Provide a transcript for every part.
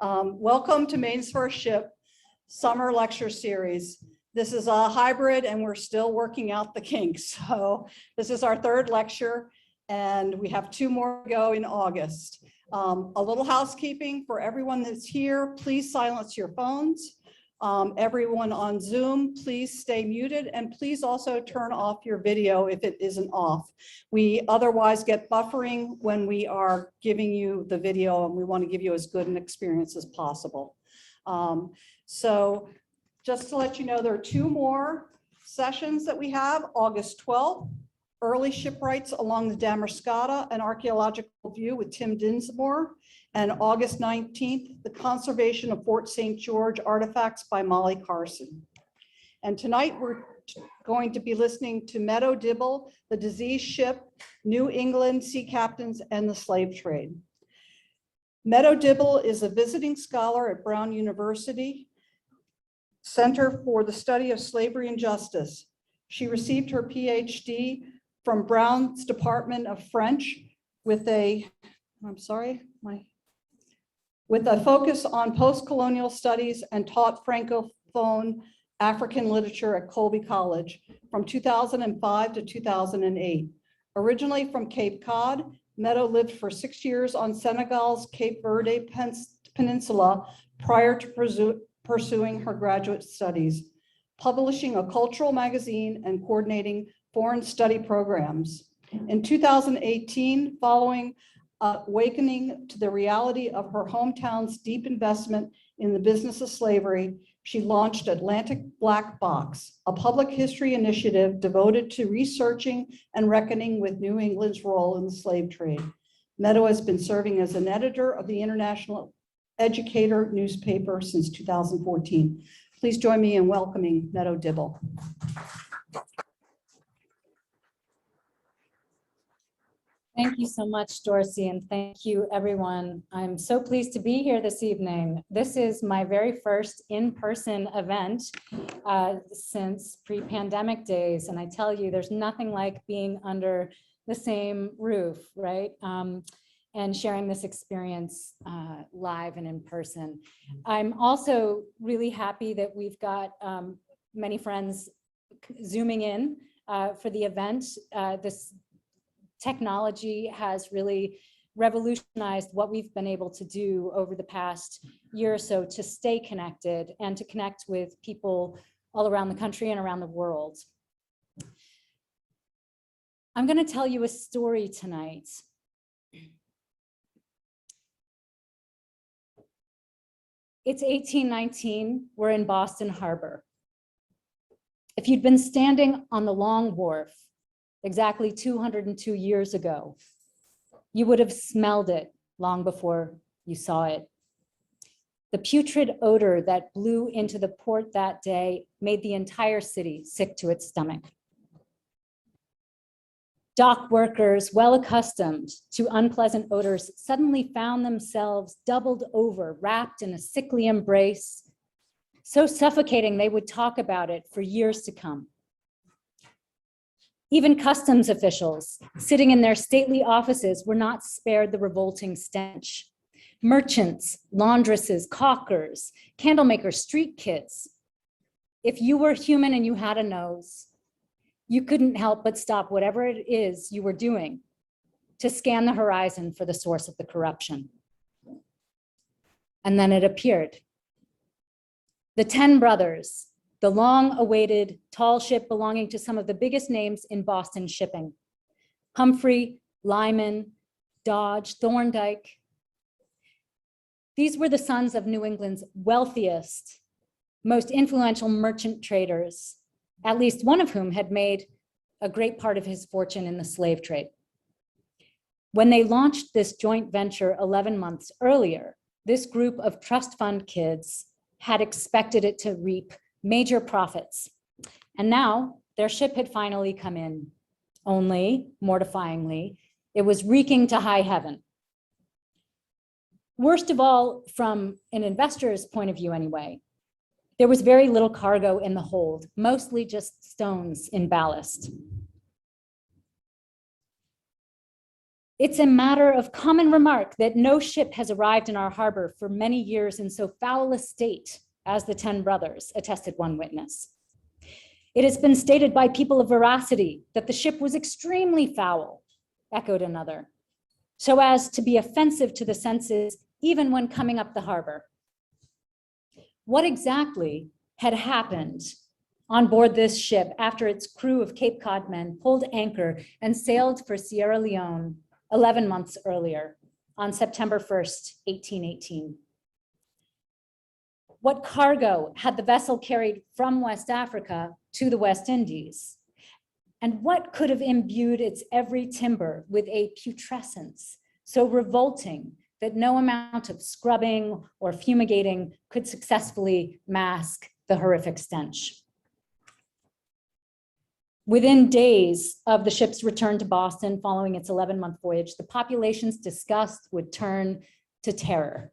Welcome to Maine's First Ship Summer Lecture Series. This is a hybrid and we're still working out the kinks. So this is our third lecture and we have 2 more to go in August. A little housekeeping for everyone that's here, please silence your phones. Everyone on Zoom, please stay muted and please also turn off your video if it isn't off. We otherwise get buffering when we are giving you the video and we want to give you as good an experience as possible. So just to let you know, there are 2 more sessions that we have. August 12th, Early Shipwrights Along the Damariscotta, an Archaeological View with Tim Dinsmore. And August 19th, The Conservation of Fort St. George Artifacts by Molly Carson. And tonight we're going to be listening to Meadow, Dibble, The Diseased Ship, New England Sea Captains, and the Slave Trade. Meadow Dibble is a visiting scholar at Brown University Center for the Study of Slavery and Justice. She received her PhD from Brown's Department of French with a focus on post-colonial studies and taught Francophone African literature at Colby College from 2005 to 2008. Originally from Cape Cod, Meadow lived for 6 years on Senegal's Cape Verde Peninsula prior to pursuing her graduate studies, publishing a cultural magazine and coordinating foreign study programs. In 2018, following awakening to the reality of her hometown's deep investment in the business of slavery, she launched Atlantic Black Box, a public history initiative devoted to researching and reckoning with New England's role in the slave trade. Meadow has been serving as an editor of the International Educator newspaper since 2014. Please join me in welcoming Meadow Dibble. Thank you so much, Dorsey, and thank you, everyone. I'm so pleased to be here this evening. This is my very first in-person event since pre-pandemic days, and I tell you, there's nothing like being under the same roof, right? And sharing this experience live and in person. I'm also really happy that we've got many friends Zooming in for the event. This technology has really revolutionized what we've been able to do over the past year or so to stay connected and to connect with people all around the country and around the world. I'm going to tell you a story tonight. It's 1819, we're in Boston Harbor. If you'd been standing on the Long Wharf exactly 202 years ago, you would have smelled it long before you saw it. The putrid odor that blew into the port that day made the entire city sick to its stomach. Dock workers, well accustomed to unpleasant odors, suddenly found themselves doubled over, wrapped in a sickly embrace, so suffocating they would talk about it for years to come. Even customs officials sitting in their stately offices were not spared the revolting stench. Merchants, laundresses, caulkers, candle makers, street kids. If you were human and you had a nose, you couldn't help but stop whatever it is you were doing to scan the horizon for the source of the corruption. And then it appeared. The 10 brothers, the long-awaited tall ship belonging to some of the biggest names in Boston shipping. Humphrey, Lyman, Dodge, Thorndike. These were the sons of New England's wealthiest, most influential merchant traders, at least one of whom had made a great part of his fortune in the slave trade. When they launched this joint venture 11 months earlier, this group of trust fund kids had expected it to reap major profits. And now their ship had finally come in. Only, mortifyingly, it was reeking to high heaven. Worst of all, from an investor's point of view anyway, there was very little cargo in the hold, mostly just stones in ballast. It's a matter of common remark that no ship has arrived in our harbor for many years in so foul a state as the 10 brothers, attested one witness. It has been stated by people of veracity that the ship was extremely foul, echoed another, so as to be offensive to the senses even when coming up the harbor. What exactly had happened on board this ship after its crew of Cape Cod men pulled anchor and sailed for Sierra Leone 11 months earlier on September 1st, 1818? What cargo had the vessel carried from West Africa to the West Indies? And what could have imbued its every timber with a putrescence so revolting that no amount of scrubbing or fumigating could successfully mask the horrific stench? Within days of the ship's return to Boston following its 11-month voyage, the population's disgust would turn to terror,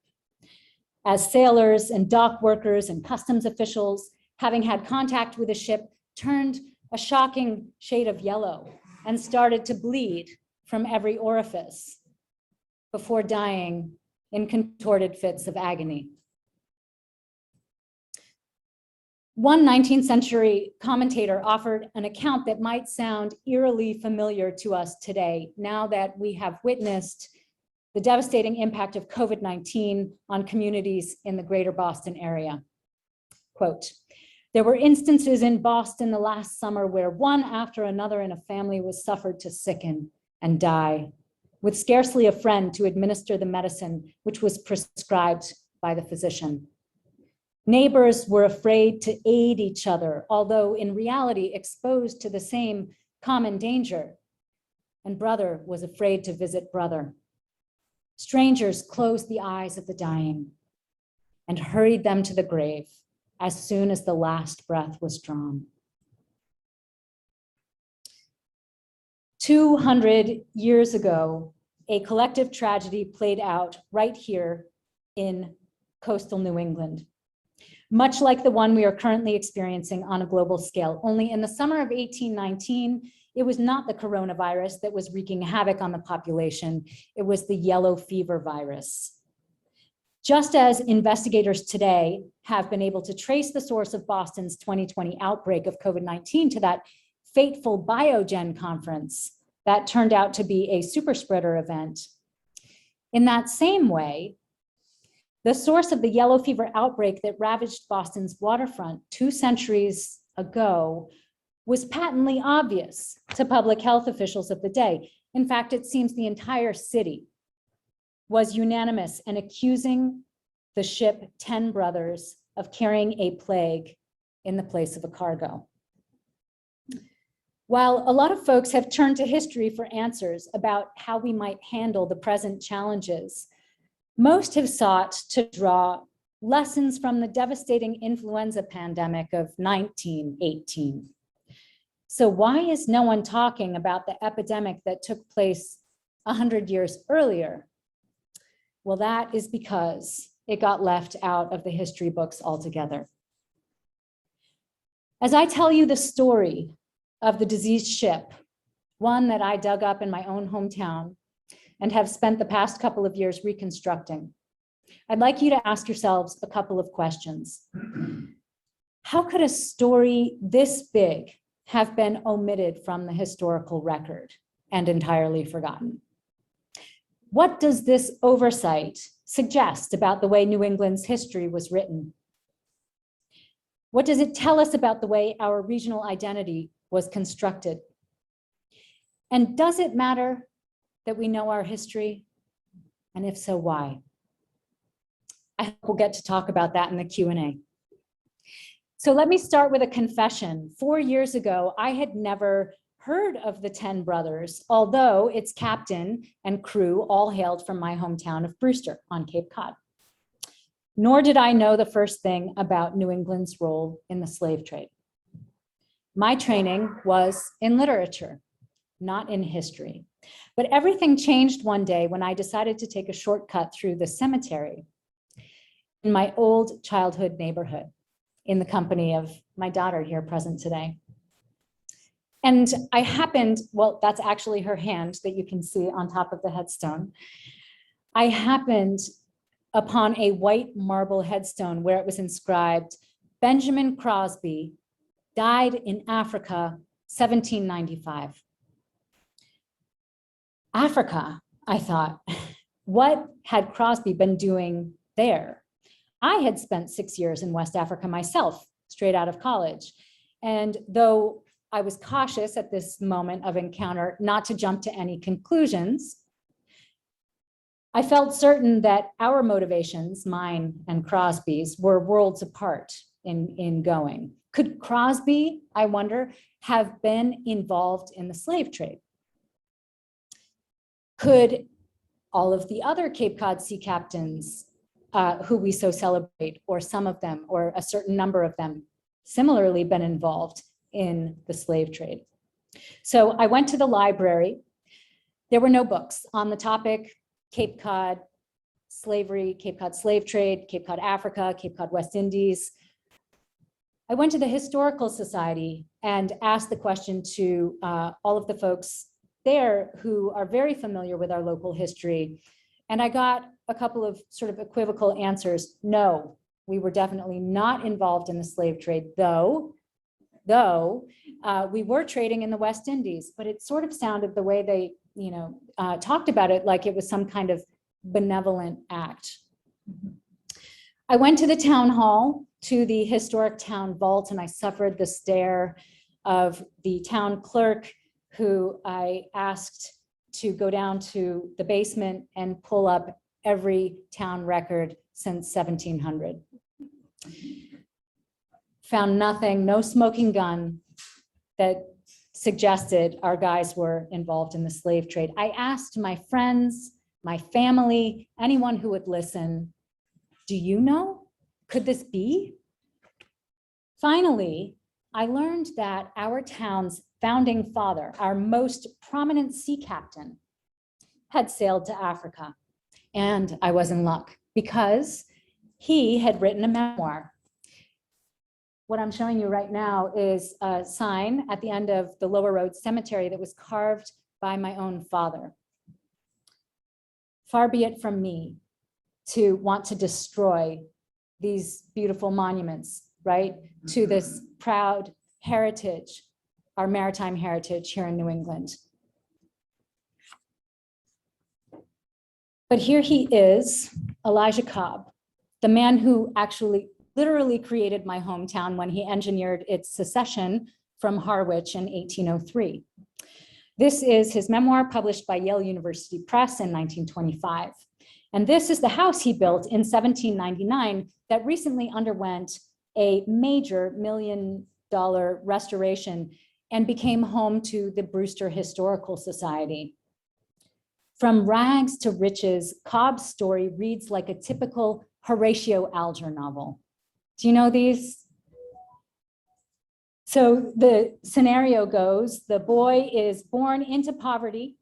as sailors and dock workers and customs officials, having had contact with the ship, turned a shocking shade of yellow and started to bleed from every orifice before dying in contorted fits of agony. One 19th century commentator offered an account that might sound eerily familiar to us today, now that we have witnessed the devastating impact of COVID-19 on communities in the greater Boston area. Quote, "There were instances in Boston the last summer where one after another in a family was suffered to sicken and die, with scarcely a friend to administer the medicine which was prescribed by the physician. Neighbors were afraid to aid each other, although in reality exposed to the same common danger, and brother was afraid to visit brother. Strangers closed the eyes of the dying and hurried them to the grave as soon as the last breath was drawn." 200 years ago, a collective tragedy played out right here in coastal New England, much like the one we are currently experiencing on a global scale. Only in the summer of 1819, it was not the coronavirus that was wreaking havoc on the population, it was the yellow fever virus. Just as investigators today have been able to trace the source of Boston's 2020 outbreak of COVID-19 to that fateful Biogen conference that turned out to be a super spreader event, in that same way, the source of the yellow fever outbreak that ravaged Boston's waterfront 2 centuries ago was patently obvious to public health officials of the day. In fact, it seems the entire city was unanimous in accusing the ship 10 Brothers of carrying a plague in the place of a cargo. While a lot of folks have turned to history for answers about how we might handle the present challenges, most have sought to draw lessons from the devastating influenza pandemic of 1918. So why is no one talking about the epidemic that took place 100 years earlier? Well, that is because it got left out of the history books altogether. As I tell you the story of the diseased ship, one that I dug up in my own hometown and have spent the past couple of years reconstructing, I'd like you to ask yourselves a couple of questions. How could a story this big have been omitted from the historical record and entirely forgotten? What does this oversight suggest about the way New England's history was written? What does it tell us about the way our regional identity was constructed? And does it matter that we know our history? And if so, why? I hope we'll get to talk about that in the Q&A. So let me start with a confession. 4 years ago, I had never heard of the 10 Brothers, although its captain and crew all hailed from my hometown of Brewster on Cape Cod. Nor did I know the first thing about New England's role in the slave trade. My training was in literature, not in history. But everything changed one day when I decided to take a shortcut through the cemetery in my old childhood neighborhood, in the company of my daughter here present today. And I happened, well, that's actually her hand that you can see on top of the headstone. I happened upon a white marble headstone where it was inscribed, Benjamin Crosby died in Africa, 1795. Africa, I thought, what had Crosby been doing there? I had spent 6 years in West Africa myself, straight out of college. And though I was cautious at this moment of encounter not to jump to any conclusions, I felt certain that our motivations, mine and Crosby's, were worlds apart in going. Could Crosby, I wonder, have been involved in the slave trade? Could all of the other Cape Cod sea captains who we so celebrate, or some of them, or a certain number of them, similarly been involved in the slave trade? So I went to the library. There were no books on the topic: Cape Cod slavery, Cape Cod slave trade, Cape Cod Africa, Cape Cod West Indies. I went to the Historical Society and asked the question to all of the folks there who are very familiar with our local history. And I got a couple of sort of equivocal answers. No, we were definitely not involved in the slave trade, though we were trading in the West Indies, but it sort of sounded the way they, talked about it like it was some kind of benevolent act. I went to the town hall, to the historic town vault, and I suffered the stare of the town clerk, who I asked to go down to the basement and pull up every town record since 1700. Found nothing, no smoking gun that suggested our guys were involved in the slave trade. I asked my friends, my family, anyone who would listen, do you know? Could this be? Finally, I learned that our town's founding father, our most prominent sea captain, had sailed to Africa. And I was in luck because he had written a memoir. What I'm showing you right now is a sign at the end of the Lower Road Cemetery that was carved by my own father. Far be it from me to want to destroy these beautiful monuments, right, to this proud heritage, our maritime heritage here in New England. But here he is, Elijah Cobb, the man who actually literally created my hometown when he engineered its secession from Harwich in 1803. This is his memoir published by Yale University Press in 1925. And this is the house he built in 1799 that recently underwent a major $1 million restoration and became home to the Brewster Historical Society. From rags to riches, Cobb's story reads like a typical Horatio Alger novel. Do you know these? So the scenario goes, the boy is born into poverty.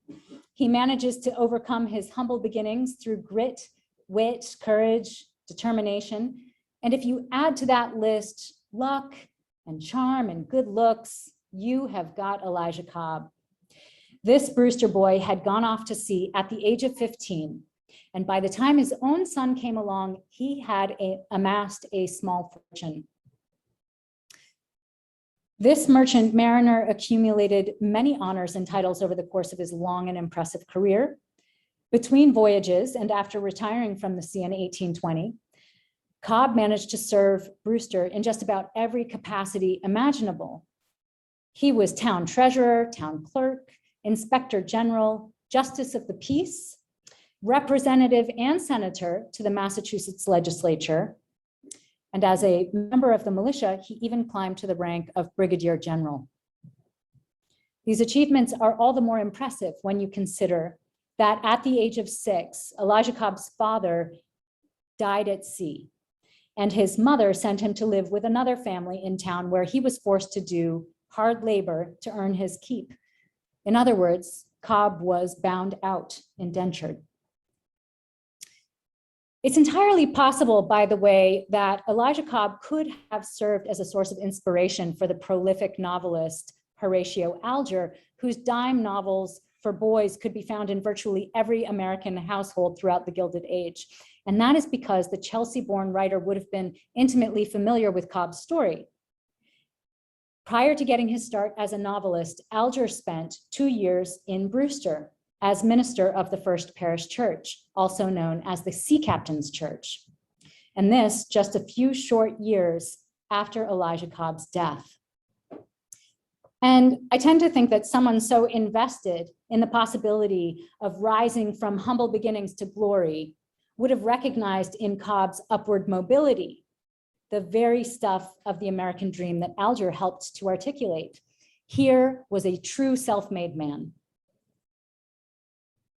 He manages to overcome his humble beginnings through grit, wit, courage, determination. And if you add to that list luck and charm and good looks, you have got Elijah Cobb. This Brewster boy had gone off to sea at the age of 15. And by the time his own son came along, he had amassed a small fortune. This merchant mariner accumulated many honors and titles over the course of his long and impressive career. Between voyages and after retiring from the sea in 1820, Cobb managed to serve Brewster in just about every capacity imaginable. He was town treasurer, town clerk, inspector general, justice of the peace, representative and senator to the Massachusetts legislature. And as a member of the militia, he even climbed to the rank of brigadier general. These achievements are all the more impressive when you consider that at the age of 6, Elijah Cobb's father died at sea, and his mother sent him to live with another family in town where he was forced to do hard labor to earn his keep. In other words, Cobb was bound out, indentured. It's entirely possible, by the way, that Elijah Cobb could have served as a source of inspiration for the prolific novelist Horatio Alger, whose dime novels for boys could be found in virtually every American household throughout the Gilded Age. And that is because the Chelsea-born writer would have been intimately familiar with Cobb's story. Prior to getting his start as a novelist, Alger spent 2 years in Brewster as minister of the First Parish Church, also known as the Sea Captain's Church. And this just a few short years after Elijah Cobb's death. And I tend to think that someone so invested in the possibility of rising from humble beginnings to glory would have recognized in Cobb's upward mobility the very stuff of the American dream that Alger helped to articulate. Here was a true self-made man.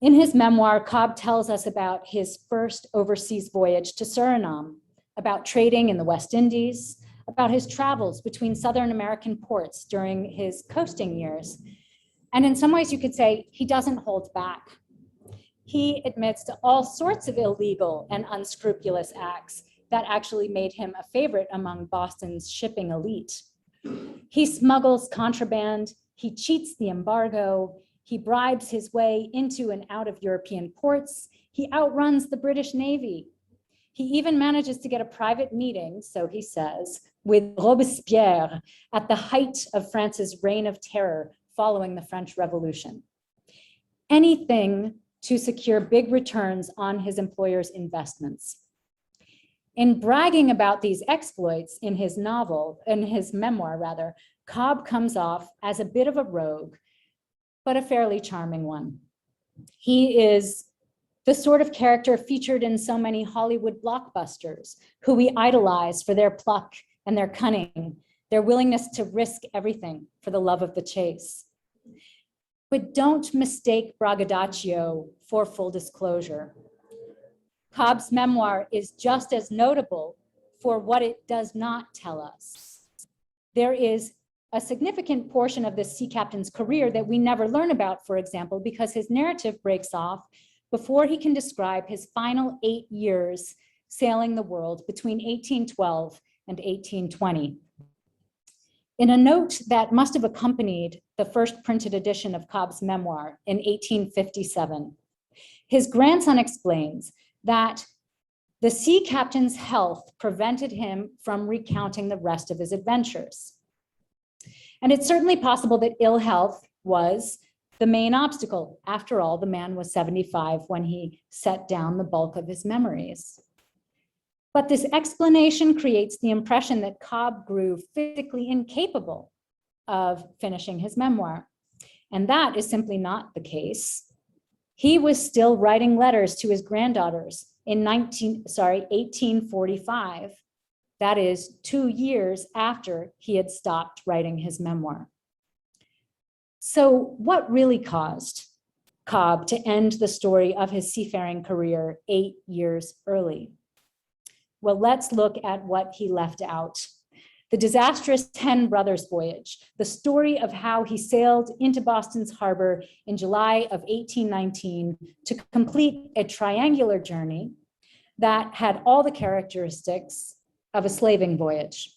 In his memoir, Cobb tells us about his first overseas voyage to Suriname, about trading in the West Indies, about his travels between Southern American ports during his coasting years. And in some ways you could say he doesn't hold back. He admits to all sorts of illegal and unscrupulous acts that actually made him a favorite among Boston's shipping elite. He smuggles contraband, he cheats the embargo, he bribes his way into and out of European ports, he outruns the British Navy. He even manages to get a private meeting, so he says, with Robespierre at the height of France's reign of terror following the French Revolution. Anything to secure big returns on his employer's investments. In bragging about these exploits in his memoir rather, Cobb comes off as a bit of a rogue, but a fairly charming one. He is the sort of character featured in so many Hollywood blockbusters, who we idolize for their pluck and their cunning, their willingness to risk everything for the love of the chase. But don't mistake braggadocio for full disclosure. Cobb's memoir is just as notable for what it does not tell us. There is a significant portion of the sea captain's career that we never learn about, for example, because his narrative breaks off before he can describe his final 8 years sailing the world between 1812 and 1820. In a note that must have accompanied the first printed edition of Cobb's memoir in 1857, his grandson explains that the sea captain's health prevented him from recounting the rest of his adventures. And it's certainly possible that ill health was the main obstacle. After all, the man was 75 when he set down the bulk of his memories. But this explanation creates the impression that Cobb grew physically incapable of finishing his memoir. And that is simply not the case. He was still writing letters to his granddaughters in 1845. That is 2 years after he had stopped writing his memoir. So what really caused Cobb to end the story of his seafaring career 8 years early? Well, let's look at what he left out. The disastrous 10 Brothers Voyage, the story of how he sailed into Boston's harbor in July of 1819 to complete a triangular journey that had all the characteristics of a slaving voyage.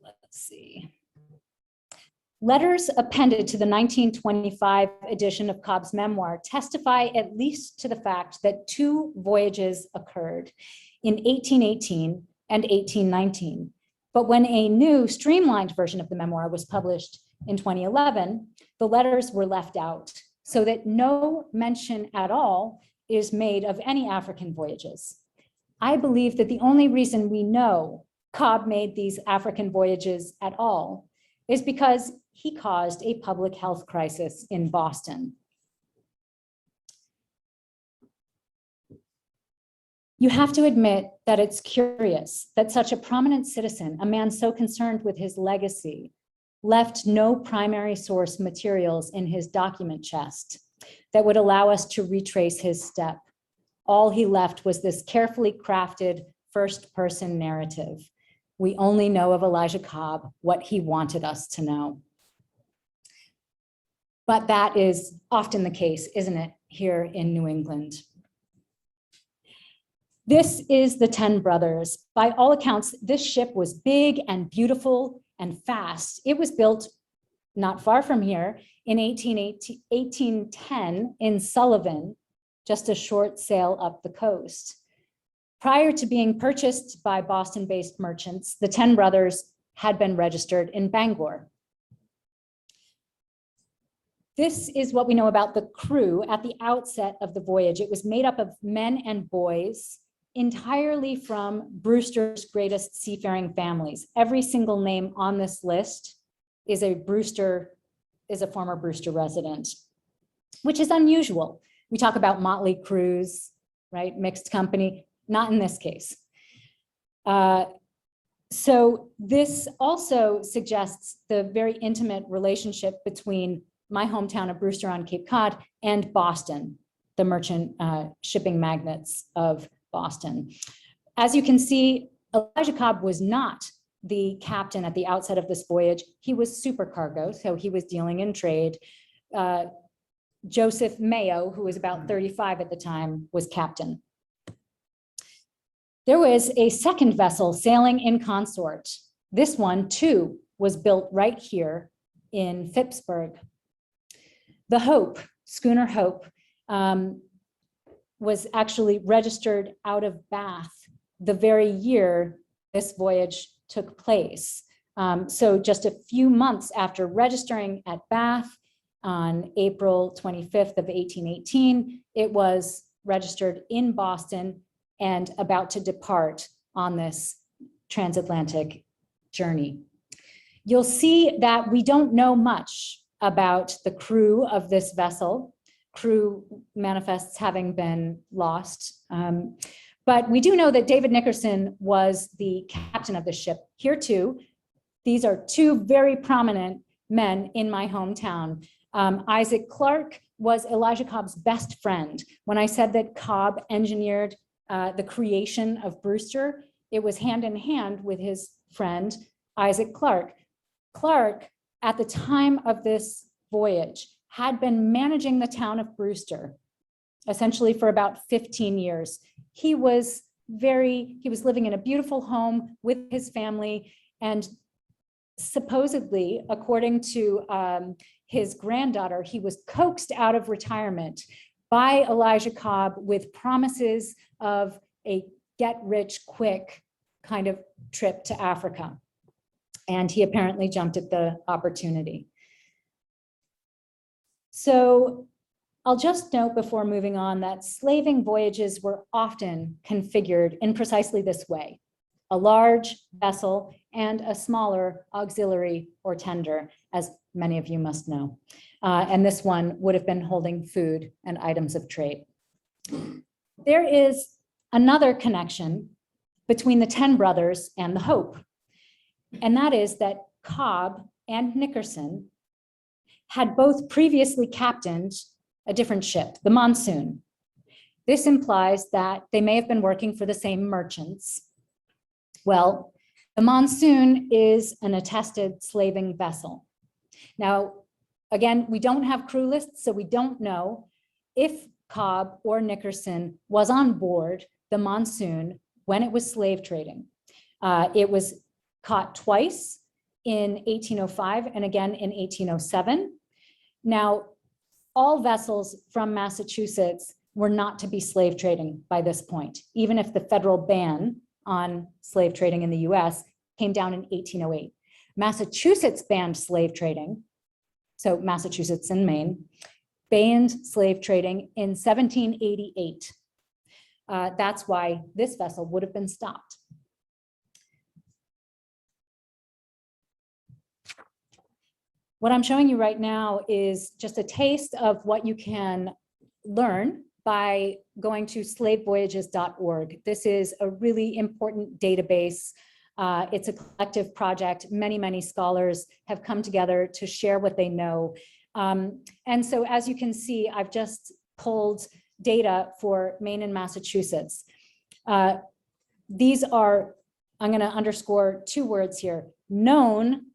Let's see. Letters appended to the 1925 edition of Cobb's memoir testify at least to the fact that 2 voyages occurred in 1818 and 1819. But when a new streamlined version of the memoir was published in 2011, the letters were left out so that no mention at all is made of any African voyages. I believe that the only reason we know Cobb made these African voyages at all is because he caused a public health crisis in Boston. You have to admit that it's curious that such a prominent citizen, a man so concerned with his legacy, left no primary source materials in his document chest that would allow us to retrace his step. All he left was this carefully crafted first-person narrative. We only know of Elijah Cobb what he wanted us to know. But that is often the case, isn't it, here in New England? This is the 10 Brothers. By all accounts, this ship was big and beautiful and fast. It was built not far from here in 1810 in Sullivan, just a short sail up the coast. Prior to being purchased by Boston-based merchants, the 10 Brothers had been registered in Bangor. This is what we know about the crew at the outset of the voyage. It was made up of men and boys, entirely from Brewster's greatest seafaring families. Every single name on this list is a former Brewster resident, which is unusual. We talk about motley crews, right? Mixed company, not in this case. So this also suggests the very intimate relationship between my hometown of Brewster on Cape Cod and Boston, the merchant shipping magnates of Boston. As you can see, Elijah Cobb was not the captain at the outset of this voyage. He was supercargo, so he was dealing in trade. Joseph Mayo, who was about 35 at the time, was captain. There was a second vessel sailing in consort. This one, too, was built right here in Phippsburg. The Hope, schooner Hope, was actually registered out of Bath the very year this voyage took place. So just a few months after registering at Bath on April 25th of 1818, it was registered in Boston and about to depart on this transatlantic journey. You'll see that we don't know much about the crew of this vessel. Crew manifests having been lost. But we do know that David Nickerson was the captain of the ship. Here too, these are two very prominent men in my hometown. Isaac Clark was Elijah Cobb's best friend. When I said that Cobb engineered the creation of Brewster, it was hand in hand with his friend, Isaac Clark. Clark, at the time of this voyage, had been managing the town of Brewster, essentially for about 15 years. He was living in a beautiful home with his family, and supposedly, according to his granddaughter, he was coaxed out of retirement by Elijah Cobb with promises of a get-rich-quick kind of trip to Africa. And he apparently jumped at the opportunity. So I'll just note before moving on that slaving voyages were often configured in precisely this way: a large vessel and a smaller auxiliary or tender, as many of you must know. And this one would have been holding food and items of trade. There is another connection between the 10 Brothers and the Hope, and that is that Cobb and Nickerson had both previously captained a different ship, the Monsoon. This implies that they may have been working for the same merchants. Well, the Monsoon is an attested slaving vessel. Now, again, we don't have crew lists, so we don't know if Cobb or Nickerson was on board the Monsoon when it was slave trading. It was caught twice in 1805 and again in 1807. Now, all vessels from Massachusetts were not to be slave trading by this point, even if the federal ban on slave trading in the US came down in 1808. Massachusetts banned slave trading, so Massachusetts and Maine, banned slave trading in 1788. That's why this vessel would have been stopped. What I'm showing you right now is just a taste of what you can learn by going to slavevoyages.org. This is a really important database. It's a collective project. Many, many scholars have come together to share what they know. And so as you can see, I've just pulled data for Maine and Massachusetts. These are, I'm going to underscore two words here: known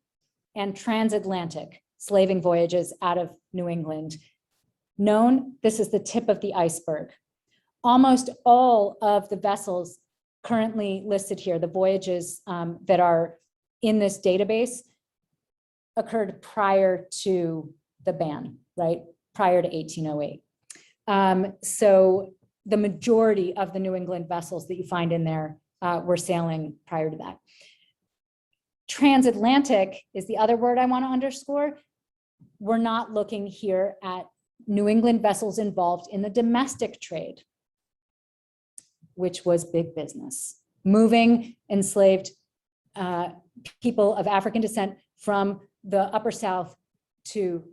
and transatlantic slaving voyages out of New England. Known, this is the tip of the iceberg. Almost all of the vessels currently listed here, the voyages that are in this database, occurred prior to the ban, right? Prior to 1808. So the majority of the New England vessels that you find in there were sailing prior to that. Transatlantic is the other word I want to underscore. We're not looking here at New England vessels involved in the domestic trade, which was big business, moving enslaved people of African descent from the upper South to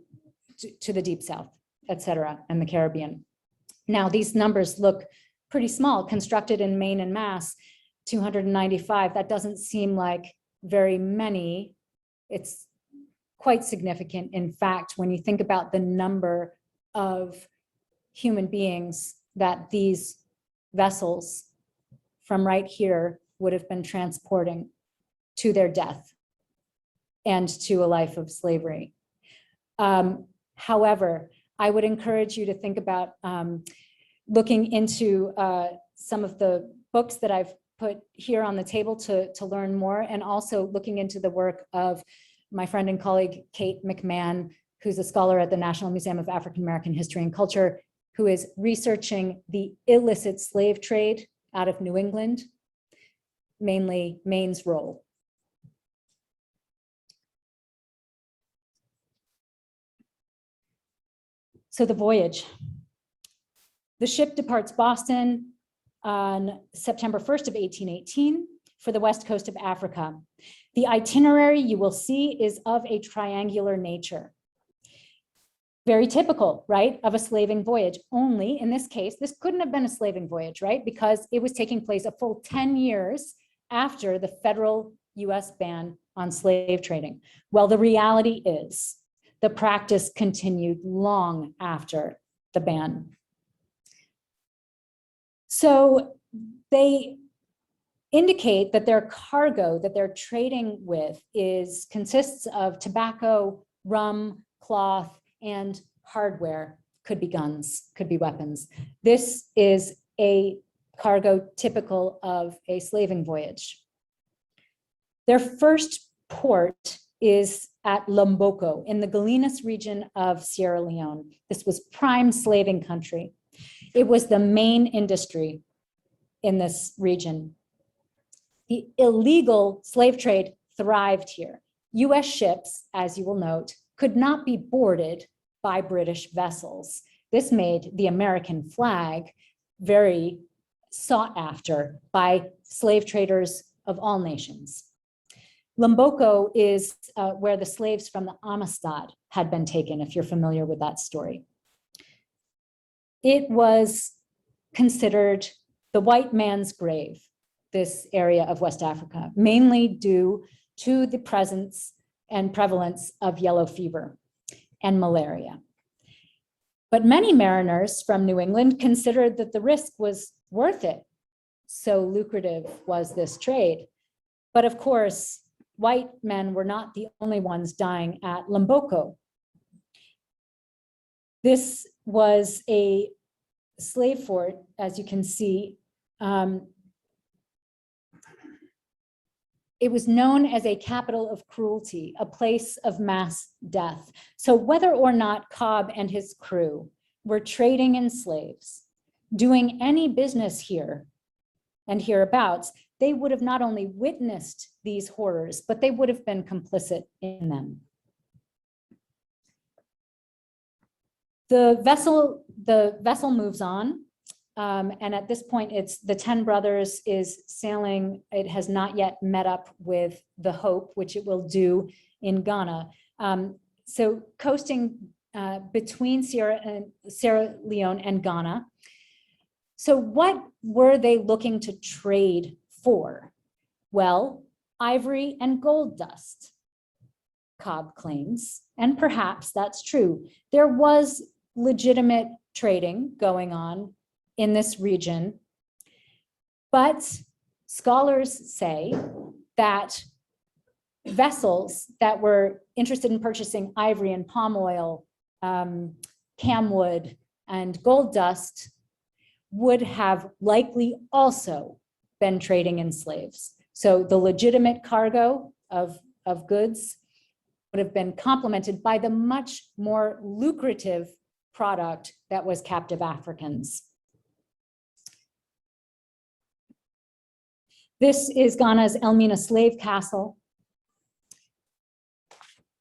the deep South, et cetera, and the Caribbean. Now, these numbers look pretty small, constructed in Maine and Mass, 295. That doesn't seem like very many. It's quite significant. In fact, when you think about the number of human beings that these vessels from right here would have been transporting to their death and to a life of slavery. However, I would encourage you to think about looking into some of the books that I've put here on the table to learn more, and also looking into the work of my friend and colleague, Kate McMahon, who's a scholar at the National Museum of African American History and Culture, who is researching the illicit slave trade out of New England, mainly Maine's role. So the voyage. The ship departs Boston on September 1st of 1818 for the west coast of Africa. The itinerary you will see is of a triangular nature. Very typical, right, of a slaving voyage. Only in this case, this couldn't have been a slaving voyage, right? Because it was taking place a full 10 years after the federal US ban on slave trading. Well, the reality is the practice continued long after the ban. So they indicate that their cargo that they're trading with consists of tobacco, rum, cloth, and hardware. Could be guns, could be weapons. This is a cargo typical of a slaving voyage. Their first port is at Lomboko in the Galinas region of Sierra Leone. This was prime slaving country. It was the main industry in this region. The illegal slave trade thrived here. US ships, as you will note, could not be boarded by British vessels. This made the American flag very sought after by slave traders of all nations. Lomboko is where the slaves from the Amistad had been taken, if you're familiar with that story. It was considered the white man's grave, this area of West Africa, mainly due to the presence and prevalence of yellow fever and malaria. But many mariners from New England considered that the risk was worth it. So lucrative was this trade. But of course, white men were not the only ones dying at Lomboko. This was a slave fort, as you can see. It was known as a capital of cruelty, a place of mass death. So whether or not Cobb and his crew were trading in slaves, doing any business here and hereabouts, they would have not only witnessed these horrors, but they would have been complicit in them. The vessel moves on. And at this point, it's the 10 Brothers is sailing. It has not yet met up with the Hope, which it will do in Ghana. So coasting between Sierra Leone and Ghana. So what were they looking to trade for? Well, ivory and gold dust, Cobb claims, and perhaps that's true. There was legitimate trading going on in this region, but scholars say that vessels that were interested in purchasing ivory and palm oil, camwood, and gold dust would have likely also been trading in slaves. So the legitimate cargo of goods would have been complemented by the much more lucrative product that was captive Africans. This is Ghana's Elmina slave castle,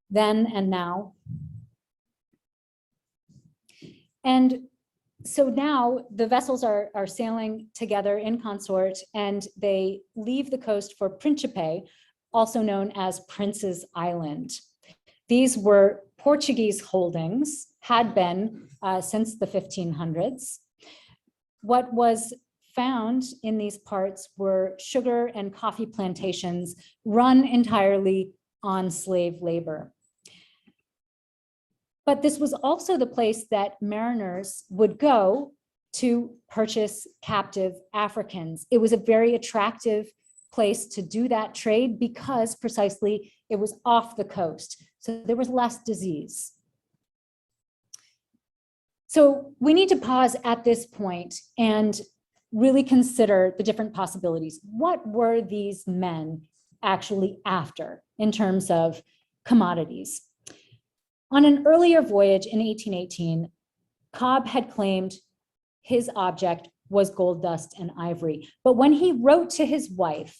then and now. And so now the vessels are sailing together in consort, and they leave the coast for Principe, also known as Prince's Island. These were Portuguese holdings, had been since the 1500s. What was found in these parts were sugar and coffee plantations run entirely on slave labor. But this was also the place that mariners would go to purchase captive Africans. It was a very attractive place to do that trade because precisely it was off the coast. So there was less disease. So we need to pause at this point and really consider the different possibilities. What were these men actually after in terms of commodities? On an earlier voyage in 1818, Cobb had claimed his object was gold dust and ivory. But when he wrote to his wife,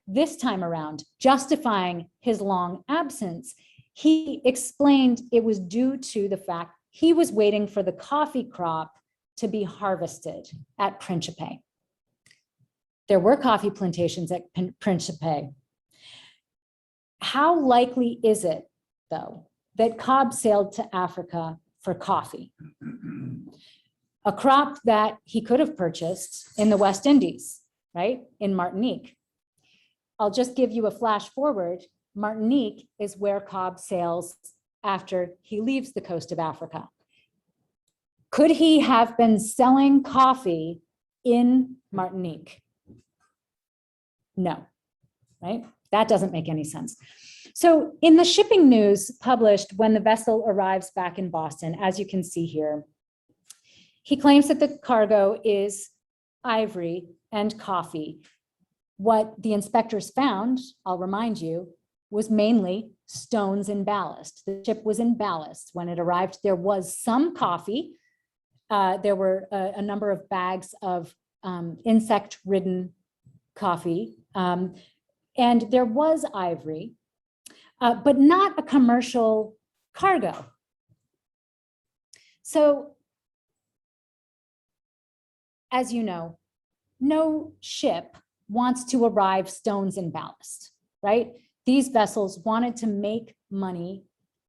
this time around, justifying his long absence, he explained it was due to the fact he was waiting for the coffee crop to be harvested at Principe. There were coffee plantations at Principe. How likely is it, though, that Cobb sailed to Africa for coffee? A crop that he could have purchased in the West Indies, right? In Martinique. I'll just give you a flash forward. Martinique is where Cobb sails after he leaves the coast of Africa. Could he have been selling coffee in Martinique? No, right? That doesn't make any sense. So in the shipping news published when the vessel arrives back in Boston, as you can see here, he claims that the cargo is ivory and coffee. What the inspectors found, I'll remind you, was mainly stones and ballast. The ship was in ballast. When it arrived, there was some coffee. There were a number of bags of insect-ridden coffee, and there was ivory, but not a commercial cargo. So, as you know, no ship wants to arrive stones and ballast, right? These vessels wanted to make money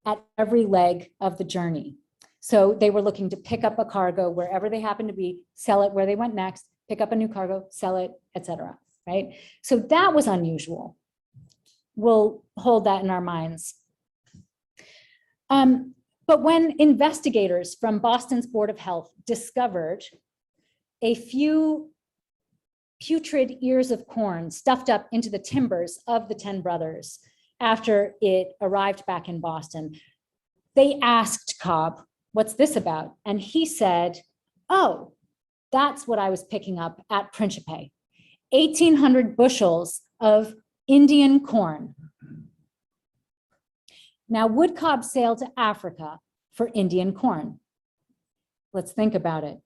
at every leg of the journey. So they were looking to pick up a cargo wherever they happened to be, sell it where they went next, pick up a new cargo, sell it, etc. Right? So that was unusual. We'll hold that in our minds. But when investigators from Boston's Board of Health discovered a few putrid ears of corn stuffed up into the timbers of the 10 brothers after it arrived back in Boston, they asked Cobb, "What's this about?" And he said, "Oh, that's what I was picking up at Principe. 1,800 bushels of Indian corn." Now, would Cobb sail to Africa for Indian corn? Let's think about it.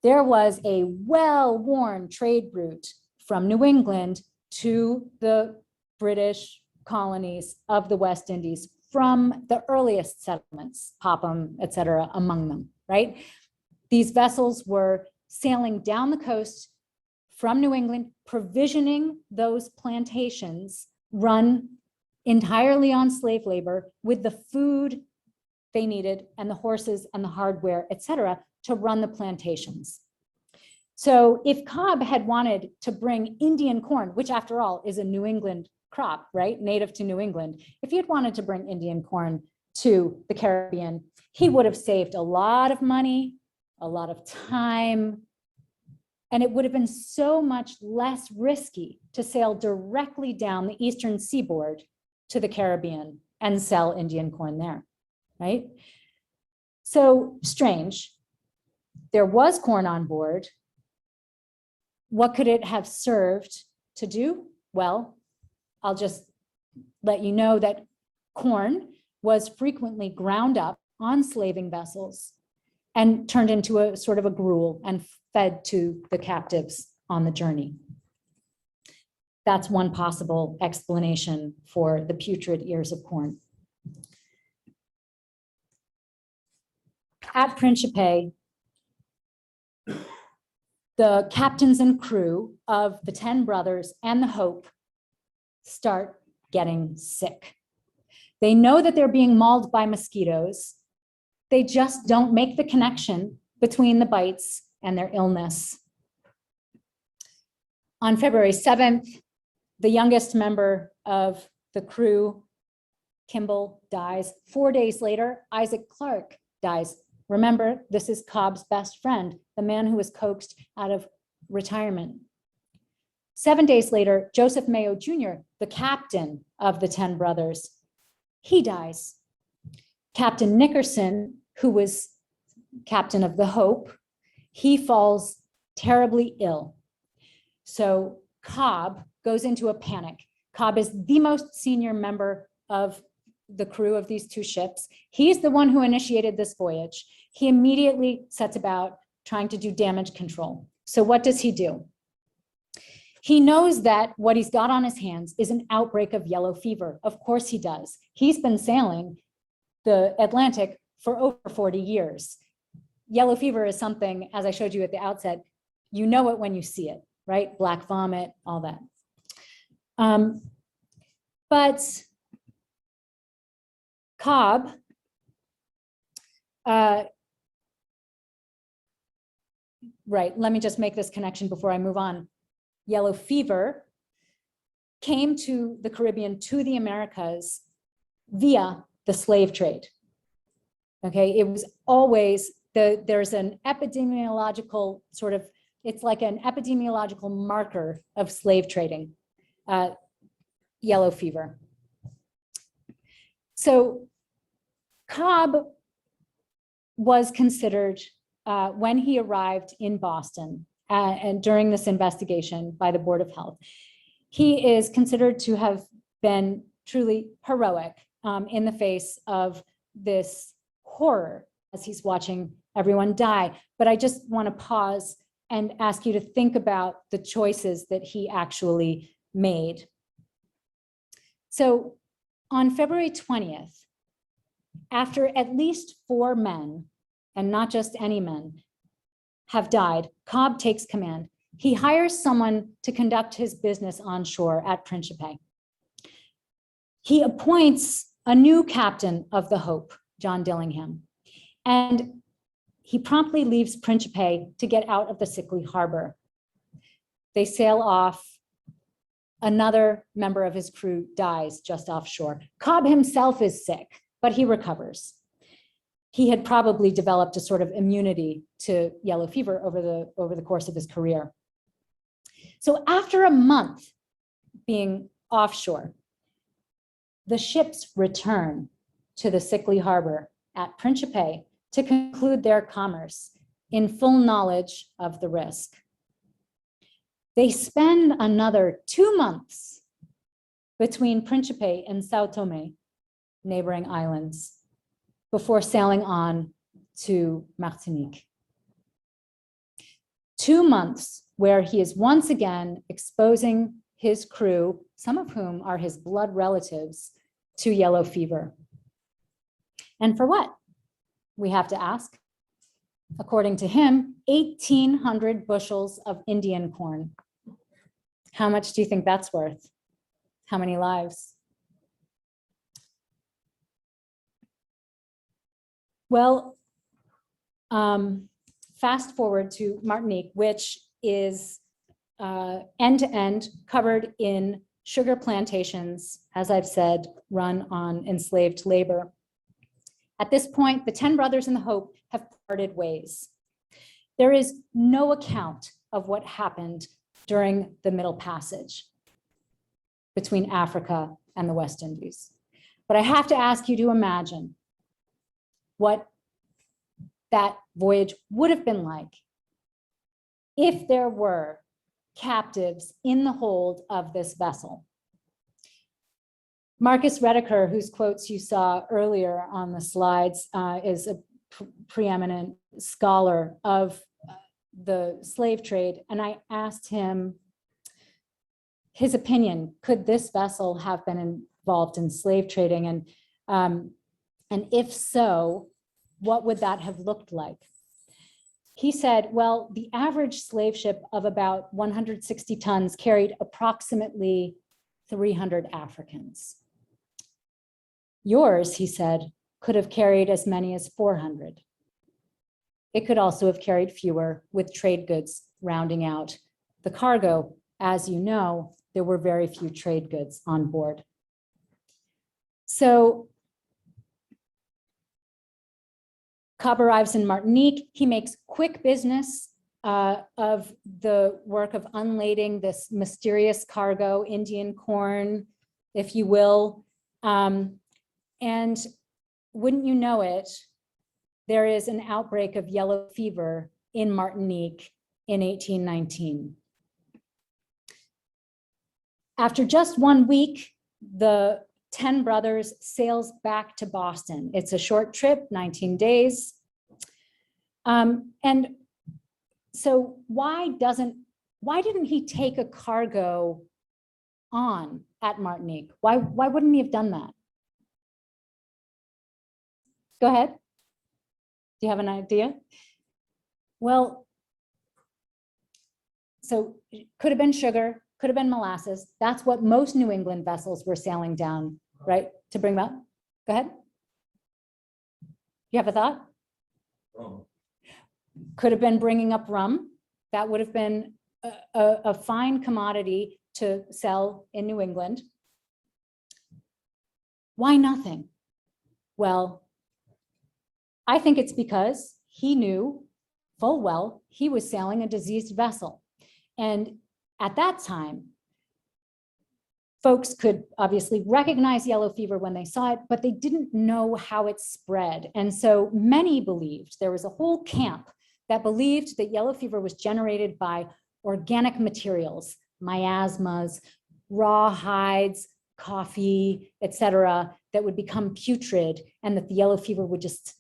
There was a well-worn trade route from New England to the British colonies of the West Indies from the earliest settlements, Popham, et cetera, among them, right? These vessels were sailing down the coast from New England, provisioning those plantations run entirely on slave labor with the food they needed and the horses and the hardware, et cetera, to run the plantations. So if Cobb had wanted to bring Indian corn, which after all is a New England crop, right? Native to New England. If he had wanted to bring Indian corn to the Caribbean, he would have saved a lot of money, a lot of time, and it would have been so much less risky to sail directly down the eastern seaboard to the Caribbean and sell Indian corn there, right? So strange. There was corn on board, what could it have served to do? Well, I'll just let you know that corn was frequently ground up on slaving vessels and turned into a sort of a gruel and fed to the captives on the journey. That's one possible explanation for the putrid ears of corn. At Principe, the captains and crew of the 10 brothers and the Hope start getting sick. They know that they're being mauled by mosquitoes. They just don't make the connection between the bites and their illness. On February 7th, the youngest member of the crew, Kimball, dies. 4 days later, Isaac Clarke dies. Remember, this is Cobb's best friend, the man who was coaxed out of retirement. 7 days later, Joseph Mayo Jr., the captain of the 10 brothers, he dies. Captain Nickerson, who was captain of the Hope, he falls terribly ill. So Cobb goes into a panic. Cobb is the most senior member of the crew of these two ships. He's the one who initiated this voyage. He immediately sets about trying to do damage control. So what does he do? He knows that what he's got on his hands is an outbreak of yellow fever. Of course he does. He's been sailing the Atlantic for over 40 years. Yellow fever is something, as I showed you at the outset, you know it when you see it, right? Black vomit, all that. But Cobb right, let me just make this connection before I move on. Yellow fever came to the Caribbean, to the Americas, via the slave trade. Okay, it was always, there's an epidemiological sort of, it's like an epidemiological marker of slave trading, yellow fever. So Cobb was considered, when he arrived in Boston and during this investigation by the Board of Health, he is considered to have been truly heroic in the face of this horror as he's watching everyone die. But I just want to pause and ask you to think about the choices that he actually made. So on February 20th, after at least 4 men, and not just any men, have died, Cobb takes command. He hires someone to conduct his business on shore at Principe. He appoints a new captain of the Hope, John Dillingham, and he promptly leaves Principe to get out of the sickly harbor. They sail off. Another member of his crew dies just offshore. Cobb himself is sick, but he recovers. He had probably developed a sort of immunity to yellow fever over the course of his career. So after a month being offshore, the ships return to the sickly harbor at Principe to conclude their commerce in full knowledge of the risk. They spend another 2 months between Principe and Sao Tome, neighboring islands, before sailing on to Martinique. 2 months where he is once again exposing his crew, some of whom are his blood relatives, to yellow fever. And for what? We have to ask. According to him, 1,800 bushels of Indian corn. How much do you think that's worth? How many lives? Well, fast forward to Martinique, which is end to end covered in sugar plantations, as I've said, run on enslaved labor. At this point, the 10 brothers in the Hope have parted ways. There is no account of what happened during the Middle Passage between Africa and the West Indies. But I have to ask you to imagine what that voyage would have been like if there were captives in the hold of this vessel. Marcus Rediker, whose quotes you saw earlier on the slides, is a preeminent scholar of the slave trade. And I asked him his opinion, could this vessel have been involved in slave trading? And if so, what would that have looked like? He said, well, the average slave ship of about 160 tons carried approximately 300 Africans. Yours, he said, could have carried as many as 400. It could also have carried fewer, with trade goods rounding out the cargo. As you know, there were very few trade goods on board. So Cobb arrives in Martinique. He makes quick business of the work of unlading this mysterious cargo, Indian corn, if you will. And wouldn't you know it, there is an outbreak of yellow fever in Martinique in 1819. After just 1 week, the 10 brothers sails back to Boston. It's a short trip, 19 days. And so why didn't he take a cargo on at Martinique? Why wouldn't he have done that? Go ahead. Do you have an idea? Well, so it could have been sugar, could have been molasses. That's what most New England vessels were sailing down, right? To bring up. Go ahead. You have a thought? Rum. Could have been bringing up rum. That would have been a fine commodity to sell in New England. Why nothing? Well, I think it's because he knew full well he was sailing a diseased vessel. And at that time, folks could obviously recognize yellow fever when they saw it, but they didn't know how it spread. And so many believed, there was a whole camp that believed that yellow fever was generated by organic materials, miasmas, raw hides, coffee, etc., that would become putrid, and that the yellow fever would just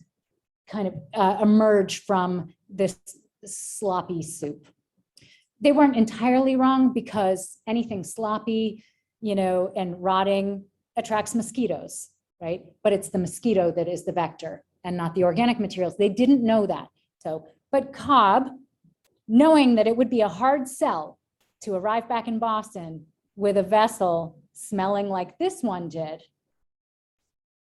kind of emerge from this sloppy soup. They weren't entirely wrong, because anything sloppy, and rotting attracts mosquitoes, right? But it's the mosquito that is the vector and not the organic materials. They didn't know that. So, but Cobb, knowing that it would be a hard sell to arrive back in Boston with a vessel smelling like this one did,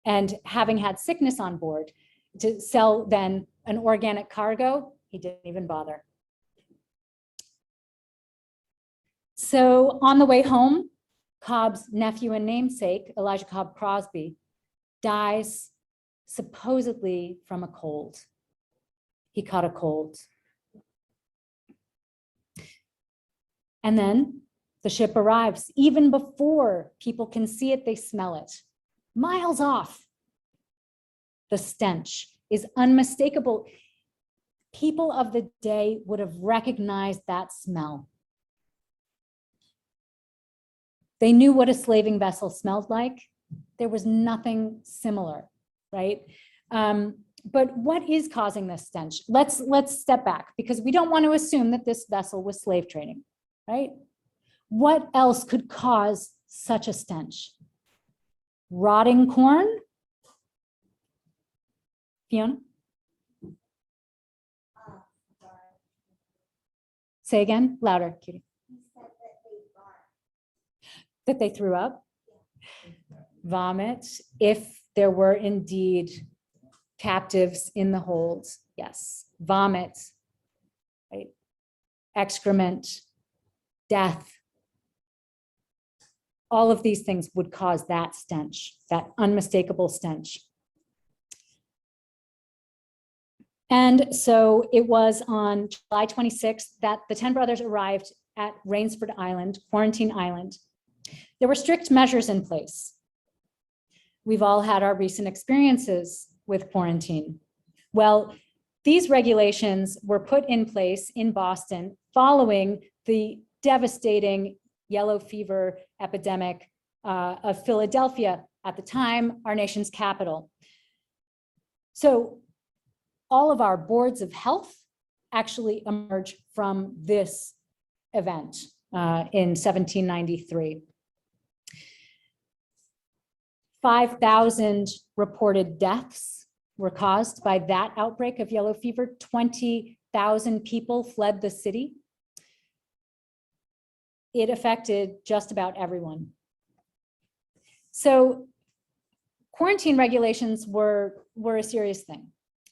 and having had sickness on board, to sell then an organic cargo, he didn't even bother. So on the way home, Cobb's nephew and namesake, Elijah Cobb Crosby, dies supposedly from a cold. He caught a cold. And then the ship arrives. Even before people can see it, they smell it. Miles off. The stench is unmistakable. People of the day would have recognized that smell. They knew what a slaving vessel smelled like. There was nothing similar, right? But what is causing this stench? Let's step back, because we don't want to assume that this vessel was slave trading, right? What else could cause such a stench? Rotting corn? Fiona? Say again, louder, Cutie. That they threw up? Vomit, if there were indeed captives in the hold, yes. Vomit, right? Excrement, death. All of these things would cause that stench, that unmistakable stench. And so it was on July 26th that the 10 brothers arrived at Rainsford Island, Quarantine Island. There were strict measures in place. We've all had our recent experiences with quarantine. Well, these regulations were put in place in Boston following the devastating yellow fever epidemic of Philadelphia, at the time, our nation's capital. So all of our boards of health actually emerge from this event in 1793. 5,000 reported deaths were caused by that outbreak of yellow fever. 20,000 people fled the city. It affected just about everyone. So quarantine regulations were a serious thing.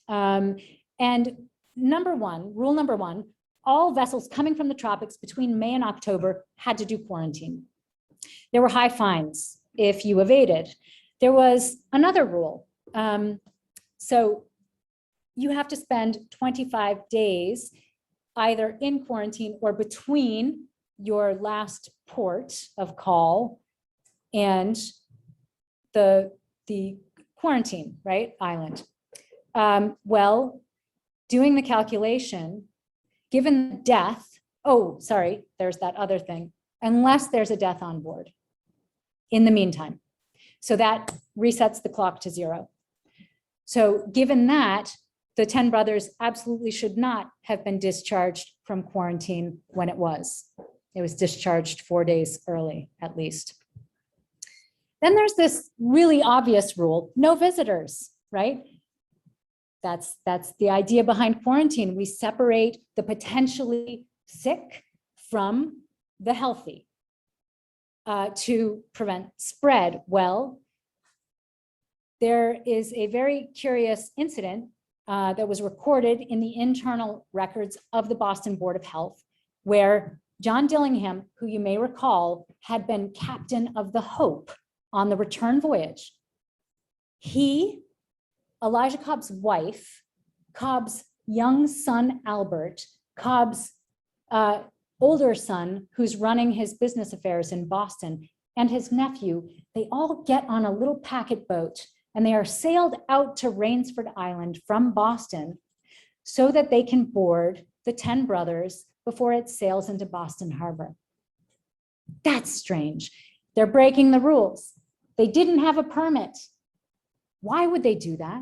And rule number one, all vessels coming from the tropics between May and October had to do quarantine. There were high fines if you evaded. There was another rule. So you have to spend 25 days either in quarantine or between your last port of call and the quarantine, right, island. Well, doing the calculation, given death, oh, sorry, there's that other thing, unless there's a death on board in the meantime. So that resets the clock to 0. So given that, the 10 brothers absolutely should not have been discharged from quarantine when it was. It was discharged 4 days early, at least. Then there's this really obvious rule, no visitors, right? That's the idea behind quarantine. We separate the potentially sick from the healthy to prevent spread. Well, there is a very curious incident that was recorded in the internal records of the Boston Board of Health, where John Dillingham, who you may recall, had been captain of the Hope on the return voyage. He, Elijah Cobb's wife, Cobb's young son, Albert, Cobb's older son, who's running his business affairs in Boston, and his nephew, they all get on a little packet boat and they are sailed out to Rainsford Island from Boston so that they can board the 10 brothers before it sails into Boston Harbor. That's strange. They're breaking the rules. They didn't have a permit. Why would they do that?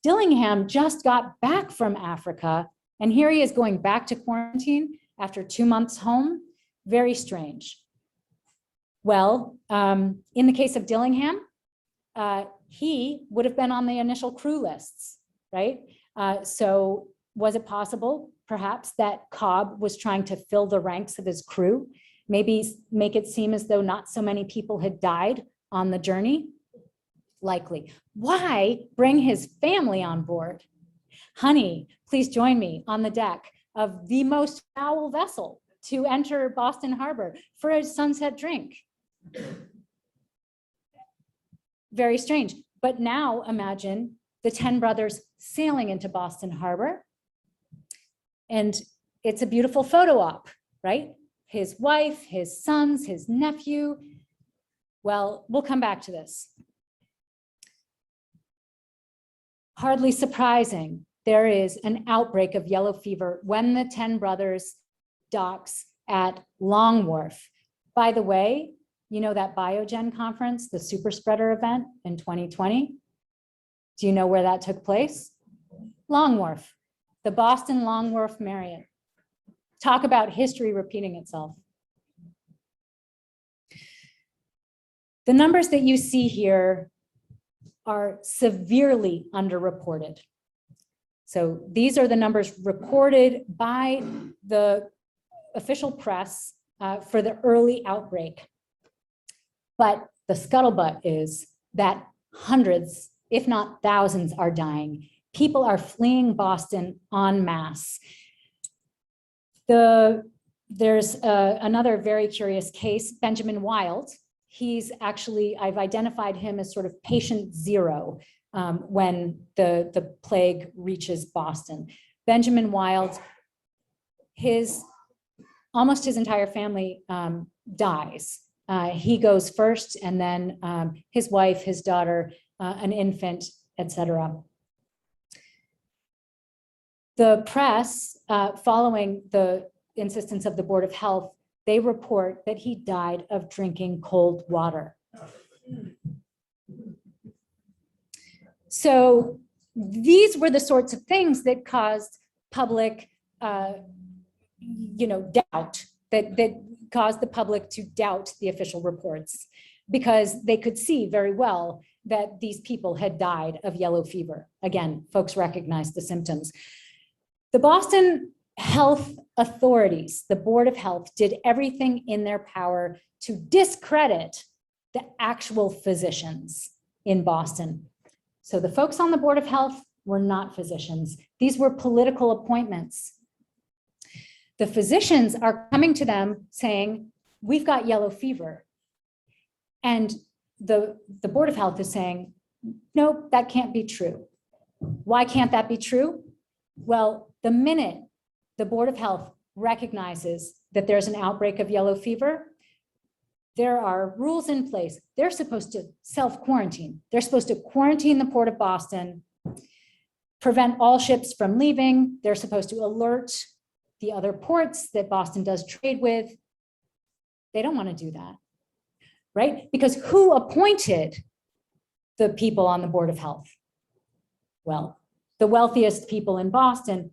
Dillingham just got back from Africa, and here he is going back to quarantine after 2 months home. Very strange. Well, in the case of Dillingham, he would have been on the initial crew lists, right? So was it possible, perhaps, that Cobb was trying to fill the ranks of his crew? Maybe make it seem as though not so many people had died on the journey? Likely. Why bring his family on board? Honey, please join me on the deck of the most foul vessel to enter Boston Harbor for a sunset drink. Very strange. But now imagine the 10 brothers sailing into Boston Harbor. And it's a beautiful photo op, right? His wife, his sons, his nephew. Well, we'll come back to this. Hardly surprising, there is an outbreak of yellow fever when the 10 brothers docks at Long Wharf. By the way, you know that Biogen conference, the super spreader event in 2020? Do you know where that took place? Long Wharf, the Boston Long Wharf Marriott. Talk about history repeating itself. The numbers that you see here are severely underreported. So these are the numbers recorded by the official press for the early outbreak. But the scuttlebutt is that hundreds, if not thousands, are dying. People are fleeing Boston en masse. There's another very curious case, Benjamin Wilde. He's actually, I've identified him as sort of patient 0 when the plague reaches Boston. Benjamin Wilde, almost his entire family dies. He goes first, and then his wife, his daughter, an infant, etc. The press, following the insistence of the Board of Health, they report that he died of drinking cold water. So these were the sorts of things that caused public, doubt, that caused the public to doubt the official reports, because they could see very well that these people had died of yellow fever. Again, folks recognized the symptoms. The Boston health authorities, the Board of Health, did everything in their power to discredit the actual physicians in Boston. So the folks on the Board of Health were not physicians. These were political appointments. The physicians are coming to them saying, we've got yellow fever. And the Board of Health is saying, nope, that can't be true. Why can't that be true? Well, the minute the Board of Health recognizes that there's an outbreak of yellow fever, there are rules in place. They're supposed to self-quarantine. They're supposed to quarantine the Port of Boston, prevent all ships from leaving. They're supposed to alert the other ports that Boston does trade with. They don't want to do that, right? Because who appointed the people on the Board of Health? Well, the wealthiest people in Boston,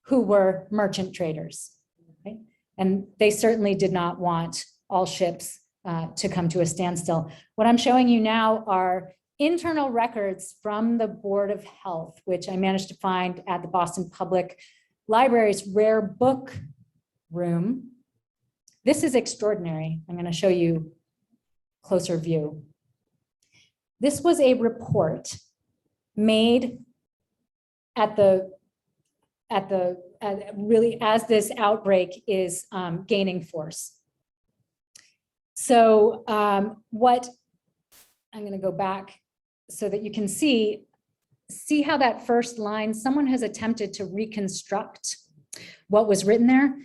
who were merchant traders, right? And they certainly did not want all ships to come to a standstill. What I'm showing you now are internal records from the Board of Health, which I managed to find at the Boston Public Library's rare book room. This is extraordinary. I'm going to show you a closer view. This was a report made really as this outbreak is gaining force. So I'm going to go back so that you can see how that first line, someone has attempted to reconstruct what was written there.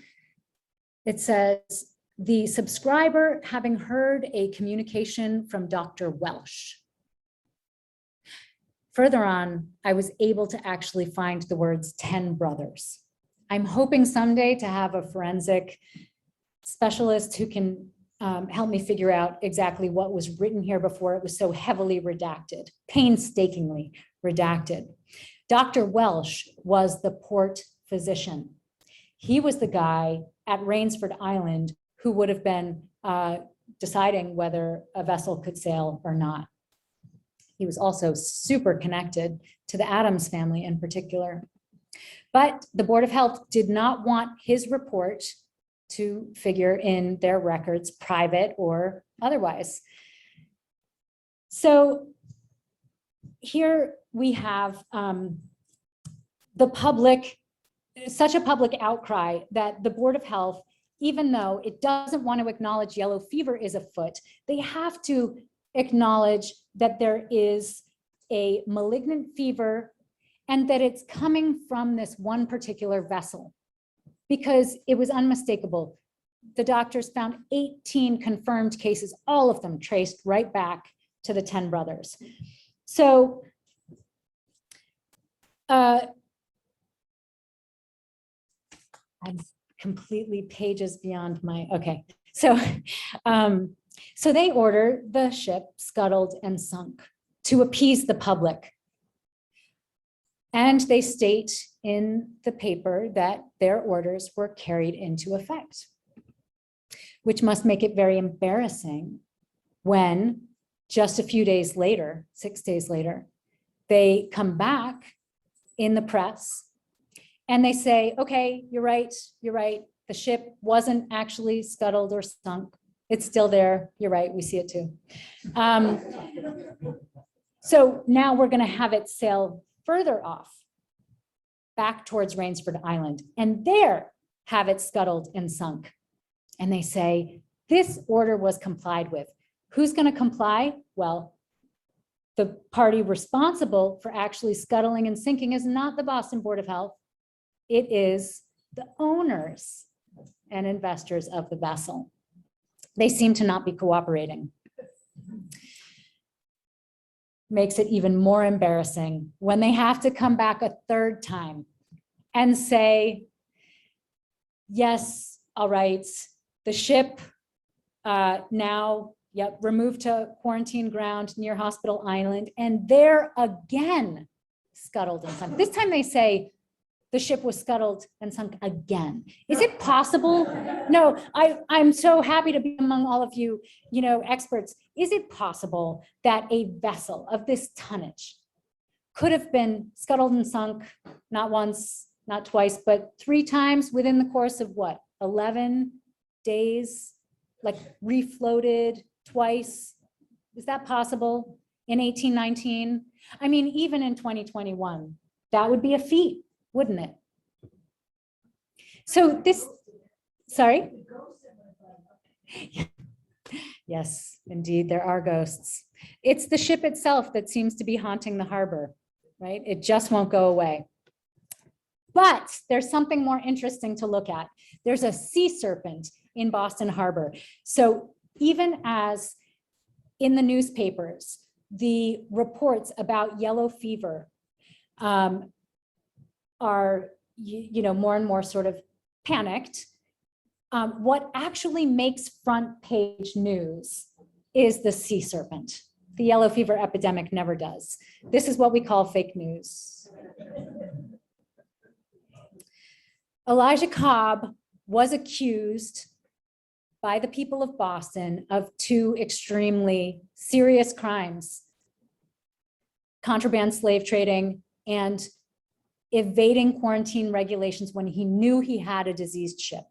It says, the subscriber having heard a communication from Dr. Welsh. Further on, I was able to actually find the words 10 brothers. I'm hoping someday to have a forensic specialist who can help me figure out exactly what was written here before it was so heavily redacted, painstakingly redacted. Dr. Welsh was the port physician. He was the guy at Rainsford Island who would have been deciding whether a vessel could sail or not. He was also super connected to the Adams family in particular. But the Board of Health did not want his report to figure in their records, private or otherwise. So here we have the public, such a public outcry that the Board of Health, even though it doesn't want to acknowledge yellow fever is afoot, they have to acknowledge that there is a malignant fever and that it's coming from this one particular vessel, because it was unmistakable. The doctors found 18 confirmed cases, all of them traced right back to the 10 brothers. So I'm completely pages beyond my, okay. So, so they order the ship scuttled and sunk to appease the public. And they state in the paper that their orders were carried into effect, which must make it very embarrassing when just a few days later, 6 days later, they come back in the press and they say, okay, you're right. The ship wasn't actually scuttled or sunk. It's still there. You're right. We see it too. So now we're going to have it sail further off, back towards Rainsford Island, and there have it scuttled and sunk. And they say, this order was complied with. Who's going to comply? Well, the party responsible for actually scuttling and sinking is not the Boston Board of Health. It is the owners and investors of the vessel. They seem to not be cooperating. Makes it even more embarrassing when they have to come back a third time and say, yes, all right, the ship now, yep, removed to quarantine ground near Hospital Island, and there again scuttled and sunk. This time they say the ship was scuttled and sunk again. Is it possible? No, I'm so happy to be among all of you, experts. Is it possible that a vessel of this tonnage could have been scuttled and sunk, not once, not twice, but 3 times within the course of what, 11 days, like refloated twice? Is that possible in 1819? I mean, even in 2021, that would be a feat, wouldn't it? So this, sorry? Yes, indeed, there are ghosts. It's the ship itself that seems to be haunting the harbor, right? It just won't go away. But there's something more interesting to look at. There's a sea serpent in Boston Harbor. So even as in the newspapers, the reports about yellow fever are, more and more sort of panicked. What actually makes front page news is the sea serpent. The yellow fever epidemic never does. This is what we call fake news. Elijah Cobb was accused by the people of Boston of 2 extremely serious crimes: contraband slave trading and evading quarantine regulations when he knew he had a diseased ship.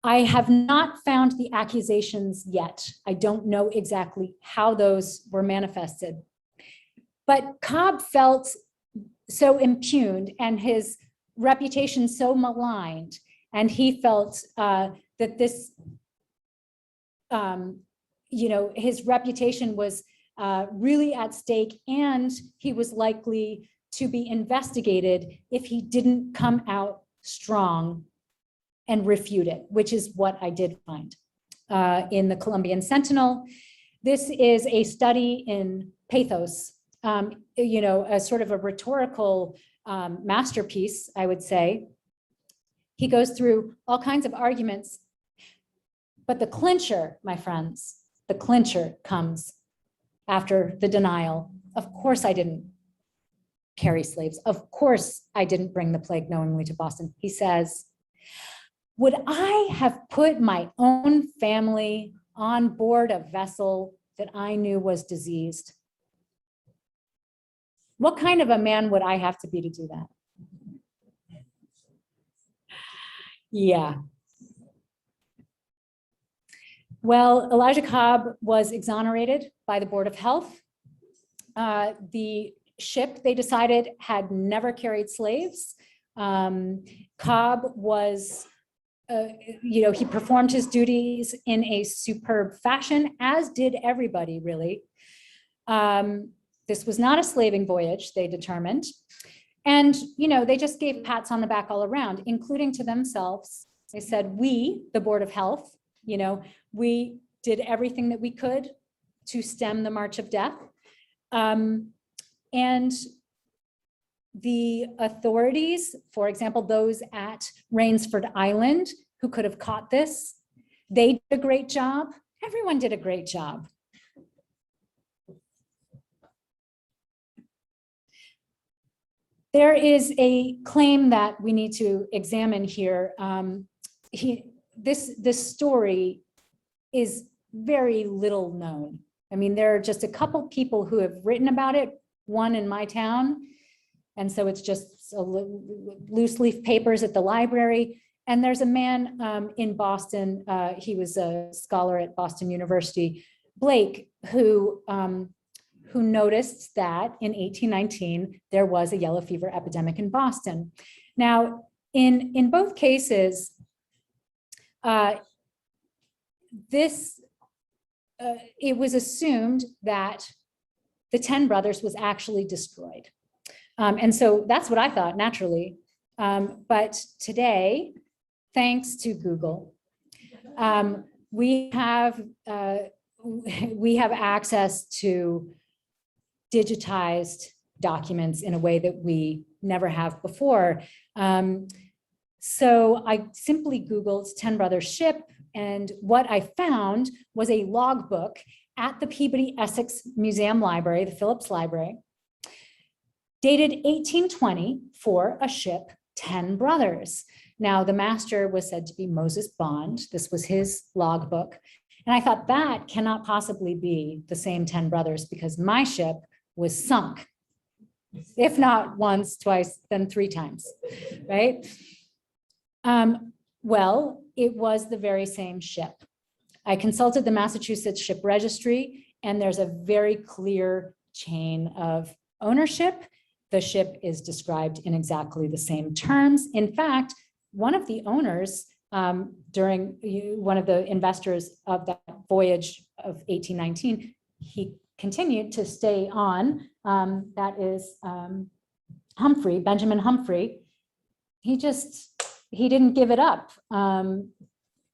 I have not found the accusations yet. I don't know exactly how those were manifested. But Cobb felt so impugned and his reputation so maligned, and he felt that this, his reputation was really at stake, and he was likely to be investigated if he didn't come out strong and refute it, which is what I did find in the Columbian Sentinel. This is a study in pathos, a sort of a rhetorical masterpiece, I would say. He goes through all kinds of arguments, but the clincher, my friends, the clincher comes after the denial. Of course I didn't carry slaves. Of course I didn't bring the plague knowingly to Boston. He says, would I have put my own family on board a vessel that I knew was diseased? What kind of a man would I have to be to do that? Yeah. Well, Elijah Cobb was exonerated by the Board of Health. The ship, they decided, had never carried slaves. Cobb was, he performed his duties in a superb fashion, as did everybody, really. This was not a slaving voyage, they determined. And, they just gave pats on the back all around, including to themselves. They said, we, the Board of Health, we did everything that we could to stem the march of death. And the authorities, for example, those at Rainsford Island who could have caught this, they did a great job. Everyone did a great job. There is a claim that we need to examine here. This story is very little known. I mean, there are just a couple people who have written about it, one in my town, and so it's just loose leaf papers at the library. And there's a man in Boston, he was a scholar at Boston University, Blake, who noticed that in 1819, there was a yellow fever epidemic in Boston. Now, in both cases, it was assumed that the 10 Brothers was actually destroyed. And so that's what I thought, naturally. But today, thanks to Google, we have access to digitized documents in a way that we never have before. So I simply Googled 10 Brothers ship, and what I found was a logbook at the Peabody Essex Museum Library, the Phillips Library, dated 1820 for a ship, 10 Brothers. Now, the master was said to be Moses Bond. This was his logbook. And I thought that cannot possibly be the same 10 Brothers because my ship was sunk, if not once, twice, then 3 times, right? Well, it was the very same ship. I consulted the Massachusetts Ship Registry, and there's a very clear chain of ownership. The ship is described in exactly the same terms. In fact, one of the owners during one of the investors of that voyage of 1819, he continued to stay on. That is Humphrey, Benjamin Humphrey. He didn't give it up.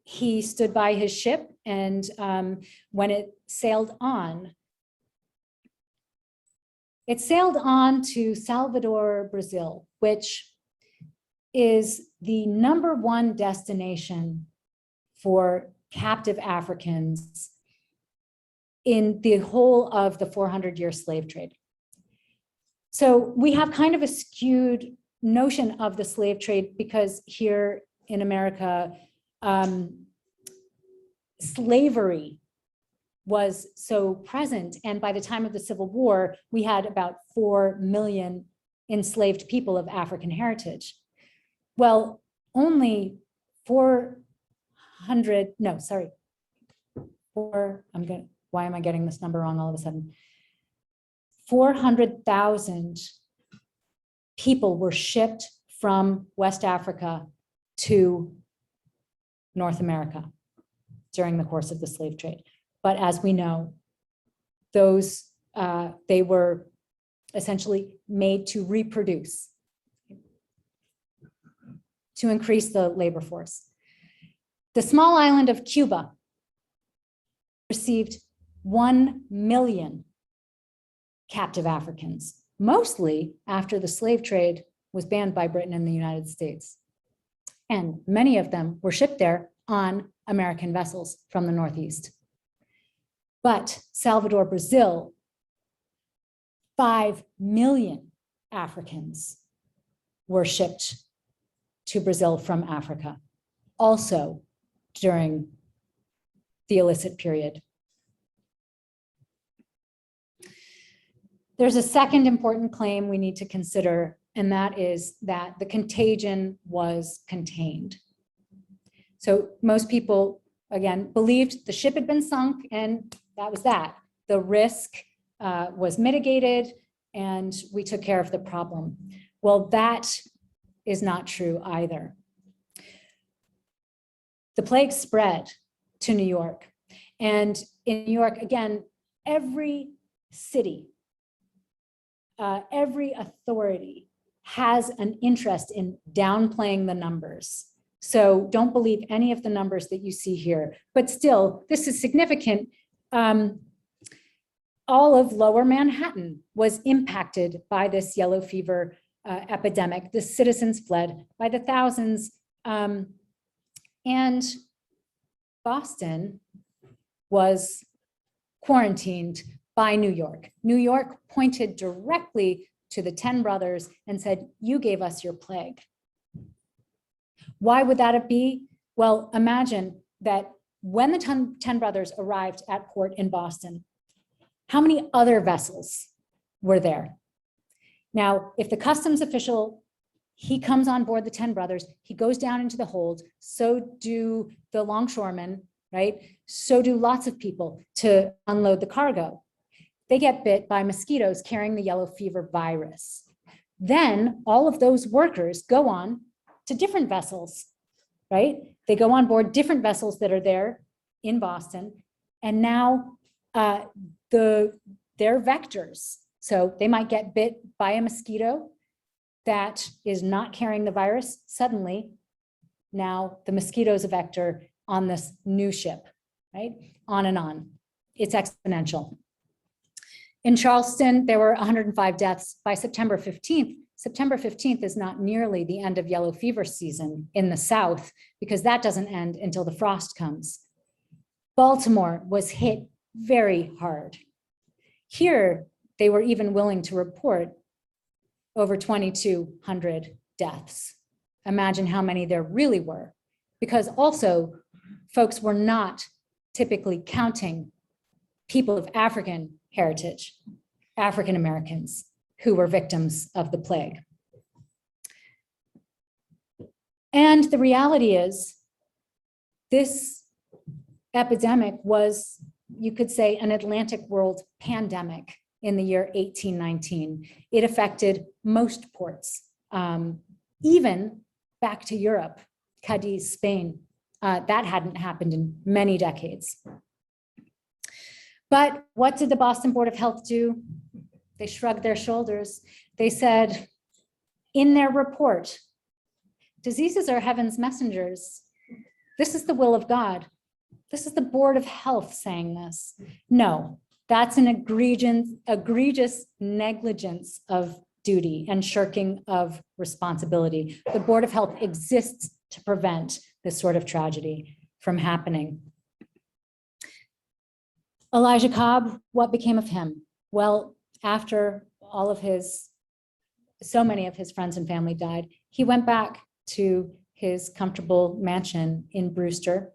He stood by his ship, and when it sailed on to Salvador, Brazil, which is the #1 destination for captive Africans in the whole of the 400-year slave trade. So we have kind of a skewed notion of the slave trade because here in America, slavery was so present. And by the time of the Civil War, we had about 4 million enslaved people of African heritage. Well, only 400, no, sorry, why am I getting this number wrong all of a sudden? 400,000 people were shipped from West Africa to North America during the course of the slave trade. But as we know, those they were essentially made to reproduce, to increase the labor force. The small island of Cuba received 1 million captive Africans, mostly after the slave trade was banned by Britain and the United States. And many of them were shipped there on American vessels from the Northeast. But Salvador, Brazil, 5 million Africans were shipped to Brazil from Africa, also during the illicit period. There's a second important claim we need to consider, and that is that the contagion was contained. So most people, again, believed the ship had been sunk and that was that. The risk was mitigated and we took care of the problem. Well, that is not true either. The plague spread to New York. And in New York, again, every city, every authority has an interest in downplaying the numbers. So don't believe any of the numbers that you see here, but still, this is significant. All of Lower Manhattan was impacted by this yellow fever epidemic. The citizens fled by the thousands. And Boston was quarantined by New York. New York pointed directly to the 10 brothers and said, "You gave us your plague." Why would that be? Well, imagine that when the 10 brothers arrived at port in Boston, how many other vessels were there? Now, if the customs official, he comes on board the 10 brothers, he goes down into the hold, so do the longshoremen, right? So do lots of people to unload the cargo. They get bit by mosquitoes carrying the yellow fever virus. Then all of those workers go on to different vessels, right? They go on board different vessels that are there in Boston, and now they're vectors. So they might get bit by a mosquito that is not carrying the virus. Suddenly, now the mosquito is a vector on this new ship, right? On and on. It's exponential. In Charleston, there were 105 deaths. By September 15th, September 15th is not nearly the end of yellow fever season in the South, because that doesn't end until the frost comes. Baltimore was hit very hard. Here, they were even willing to report over 2,200 deaths. Imagine how many there really were, because also folks were not typically counting people of African heritage, African Americans, who were victims of the plague. And the reality is, this epidemic was, you could say, an Atlantic world pandemic in the year 1819. It affected most ports, even back to Europe, Cadiz, Spain. That hadn't happened in many decades. But what did the Boston Board of Health do? They shrugged their shoulders. They said in their report, diseases are heaven's messengers. This is the will of God. This is the Board of Health saying this. No, that's an egregious negligence of duty and shirking of responsibility. The Board of Health exists to prevent this sort of tragedy from happening. Elijah Cobb, what became of him? Well, after so many of his friends and family died, he went back to his comfortable mansion in Brewster,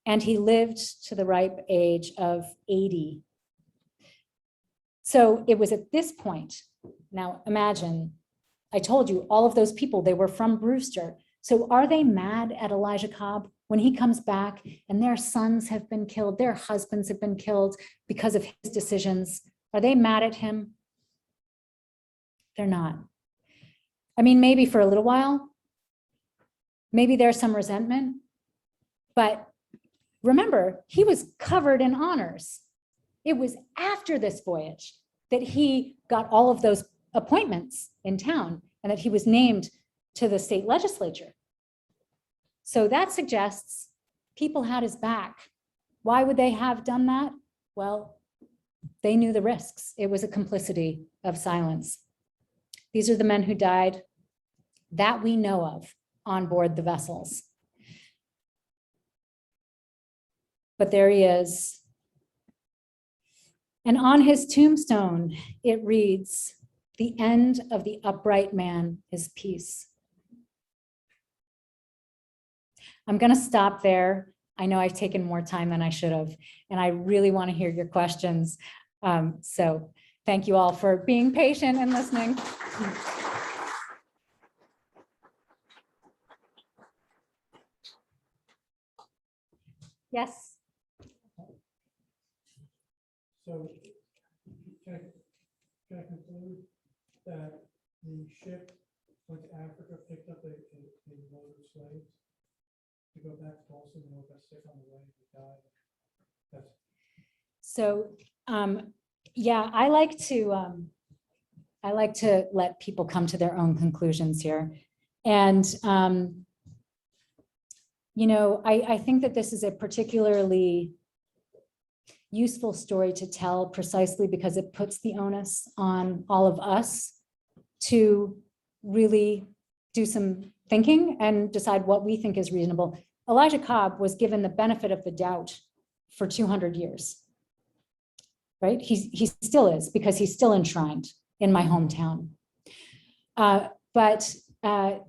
and he lived to the ripe age of 80. So it was at this point, now imagine, I told you all of those people, they were from Brewster. So are they mad at Elijah Cobb when he comes back and their sons have been killed, their husbands have been killed because of his decisions? Are they mad at him? They're not. I mean, maybe for a little while, maybe there's some resentment, but remember, he was covered in honors. It was after this voyage that he got all of those appointments in town and that he was named to the state legislature. So that suggests people had his back. Why would they have done that? Well, they knew the risks. It was a complicity of silence. These are the men who died that we know of on board the vessels. But there he is. And on his tombstone, it reads, "The end of the upright man is peace." I'm going to stop there. I know I've taken more time than I should have, and I really want to hear your questions. So thank you all for being patient and listening. Yes. So can I conclude that the ship went to Africa, picked up a load of slaves to go back to Boston, and got sick on the way, he died? That's So, yeah, I like to let people come to their own conclusions here. And, you know, I think that this is a particularly useful story to tell precisely because it puts the onus on all of us to really do some thinking and decide what we think is reasonable. Elijah Cobb was given the benefit of the doubt for 200 years, right? He still is, because he's still enshrined in my hometown. But I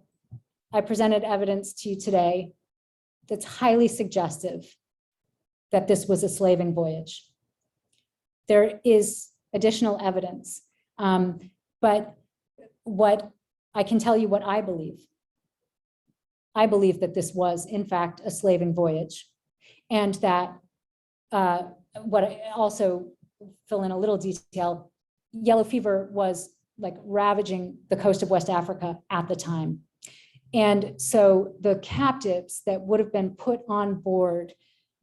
presented evidence to you today that's highly suggestive that this was a slaving voyage. There is additional evidence, but what I can tell you what I believe. I believe that this was, in fact, a slaving voyage, and that what I also fill in a little detail, yellow fever was like ravaging the coast of West Africa at the time. And so the captives that would have been put on board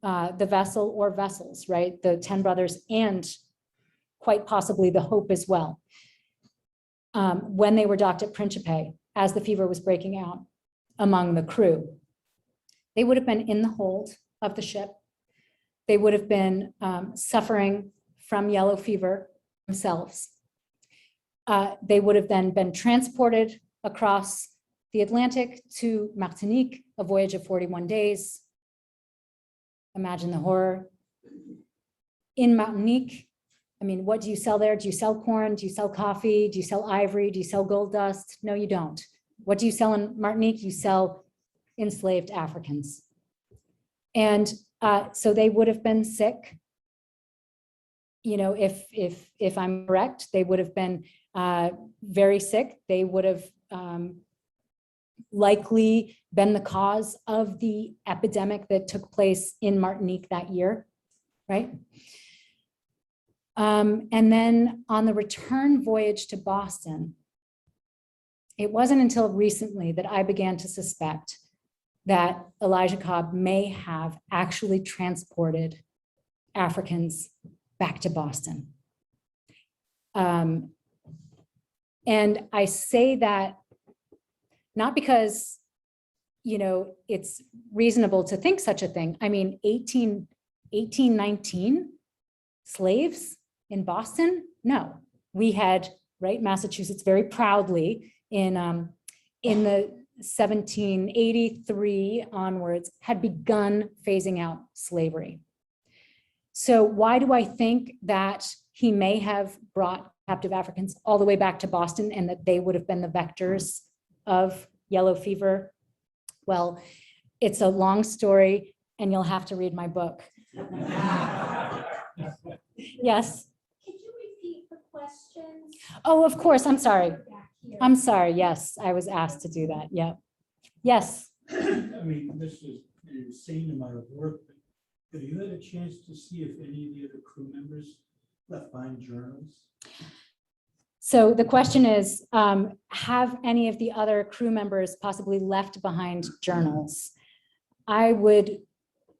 the vessel or vessels, right? The 10 brothers and quite possibly the Hope as well. When they were docked at Principe, as the fever was breaking out among the crew, they would have been in the hold of the ship. They would have been suffering from yellow fever themselves. They would have then been transported across the Atlantic to Martinique, a voyage of 41 days. Imagine the horror. In Martinique, I mean, what do you sell there? Do you sell corn? Do you sell coffee? Do you sell ivory? Do you sell gold dust? No, you don't. What do you sell in Martinique? You sell enslaved Africans. And so they would have been sick. You know, if I'm correct, they would have been very sick. They would have likely been the cause of the epidemic that took place in Martinique that year, right? And then on the return voyage to Boston, it wasn't until recently that I began to suspect that Elijah Cobb may have actually transported Africans back to Boston. And I say that not because, you know, it's reasonable to think such a thing. I mean, 1819 slaves in Boston? No, we had, right, Massachusetts very proudly in the 1783 onwards had begun phasing out slavery. So why do I think that he may have brought captive Africans all the way back to Boston and that they would have been the vectors of yellow fever? Well, it's a long story and you'll have to read my book. Yes. Could you repeat the questions? Oh, of course. I'm sorry. Back here. I'm sorry. Yes, I was asked to do that. Yeah. Yes. I mean, this is an insane amount of work, but have you had a chance to see if any of the other crew members left behind journals? So the question is, have any of the other crew members possibly left behind journals? I would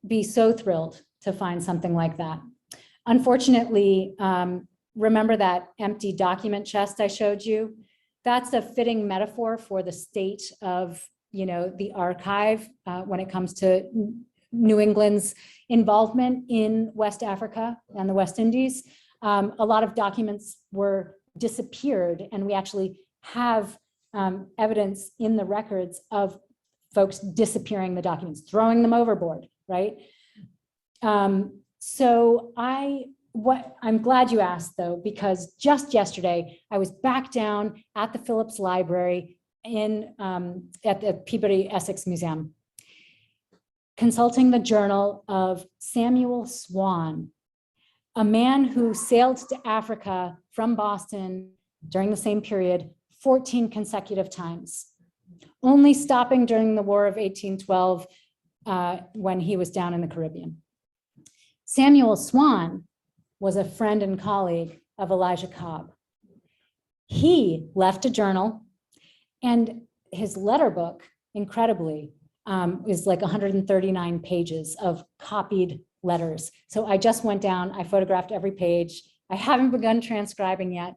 be so thrilled to find something like that. Unfortunately, remember that empty document chest I showed you? That's a fitting metaphor for the state of, you know, the archive when it comes to New England's involvement in West Africa and the West Indies. A lot of documents were disappeared, and we actually have evidence in the records of folks disappearing the documents, throwing them overboard, right? So I'm glad you asked though, because just yesterday I was back down at the Phillips Library at the Peabody Essex Museum, consulting the journal of Samuel Swann, a man who sailed to Africa from Boston during the same period 14 consecutive times, only stopping during the War of 1812 when he was down in the Caribbean. Samuel Swann was a friend and colleague of Elijah Cobb. He left a journal, and his letter book, incredibly, is like 139 pages of copied letters. So I just went down, I photographed every page. I haven't begun transcribing yet.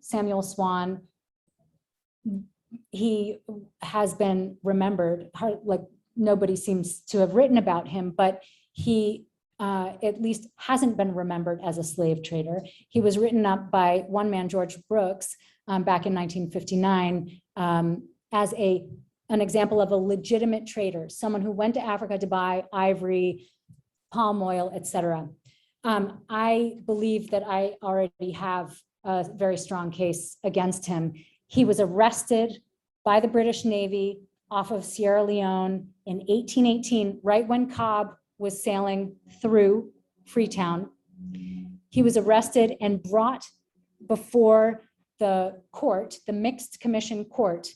Samuel Swann, he has been remembered, like nobody seems to have written about him, but he at least hasn't been remembered as a slave trader. He was written up by one man, George Brooks, back in 1959 as an example of a legitimate trader, someone who went to Africa to buy ivory, palm oil, etc. I believe that I already have a very strong case against him. He was arrested by the British Navy off of Sierra Leone in 1818, right when Cobb was sailing through Freetown. He was arrested and brought before the court, the mixed commission court.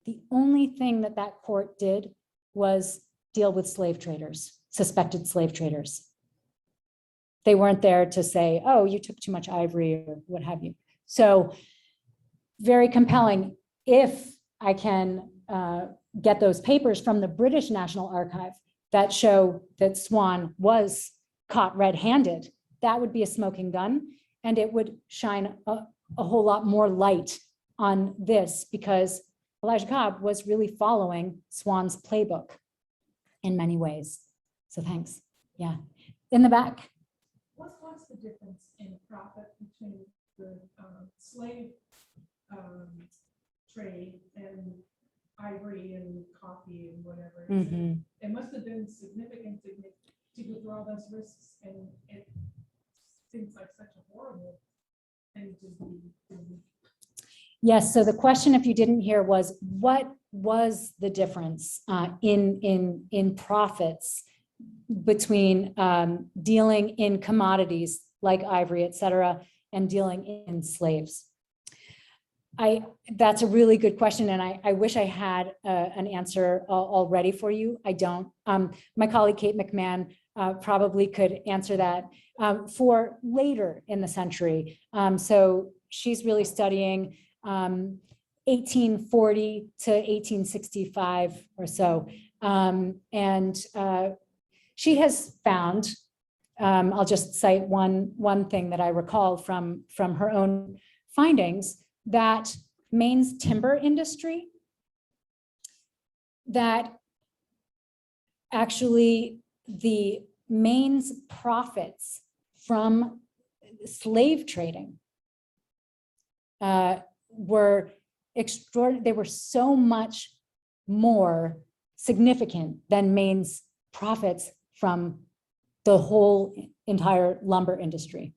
The only thing that that court did was deal with slave traders, suspected slave traders. They weren't there to say, oh, you took too much ivory or what have you. So very compelling. If I can get those papers from the British National Archive that show that Swann was caught red-handed, that would be a smoking gun, and it would shine a whole lot more light on this, because Elijah Cobb was really following Swann's playbook in many ways. So thanks. Yeah. In the back. What's the difference in profit between the slave trade and ivory and coffee and whatever. Mhm. It must have been significant to go through all those risks, and it seems like such a horrible thing to be doing. Yes, so the question, if you didn't hear, was what was the difference in profits between dealing in commodities like ivory, et cetera, and dealing in slaves? That's a really good question, and I wish I had an answer all ready for you. I don't. My colleague Kate McMahon probably could answer that for later in the century. So she's really studying 1840 to 1865 or so. And she has found, I'll just cite one thing that I recall from her own findings, that Maine's timber industry, that actually the Maine's profits from slave trading were extraordinary. They were so much more significant than Maine's profits from the whole entire lumber industry.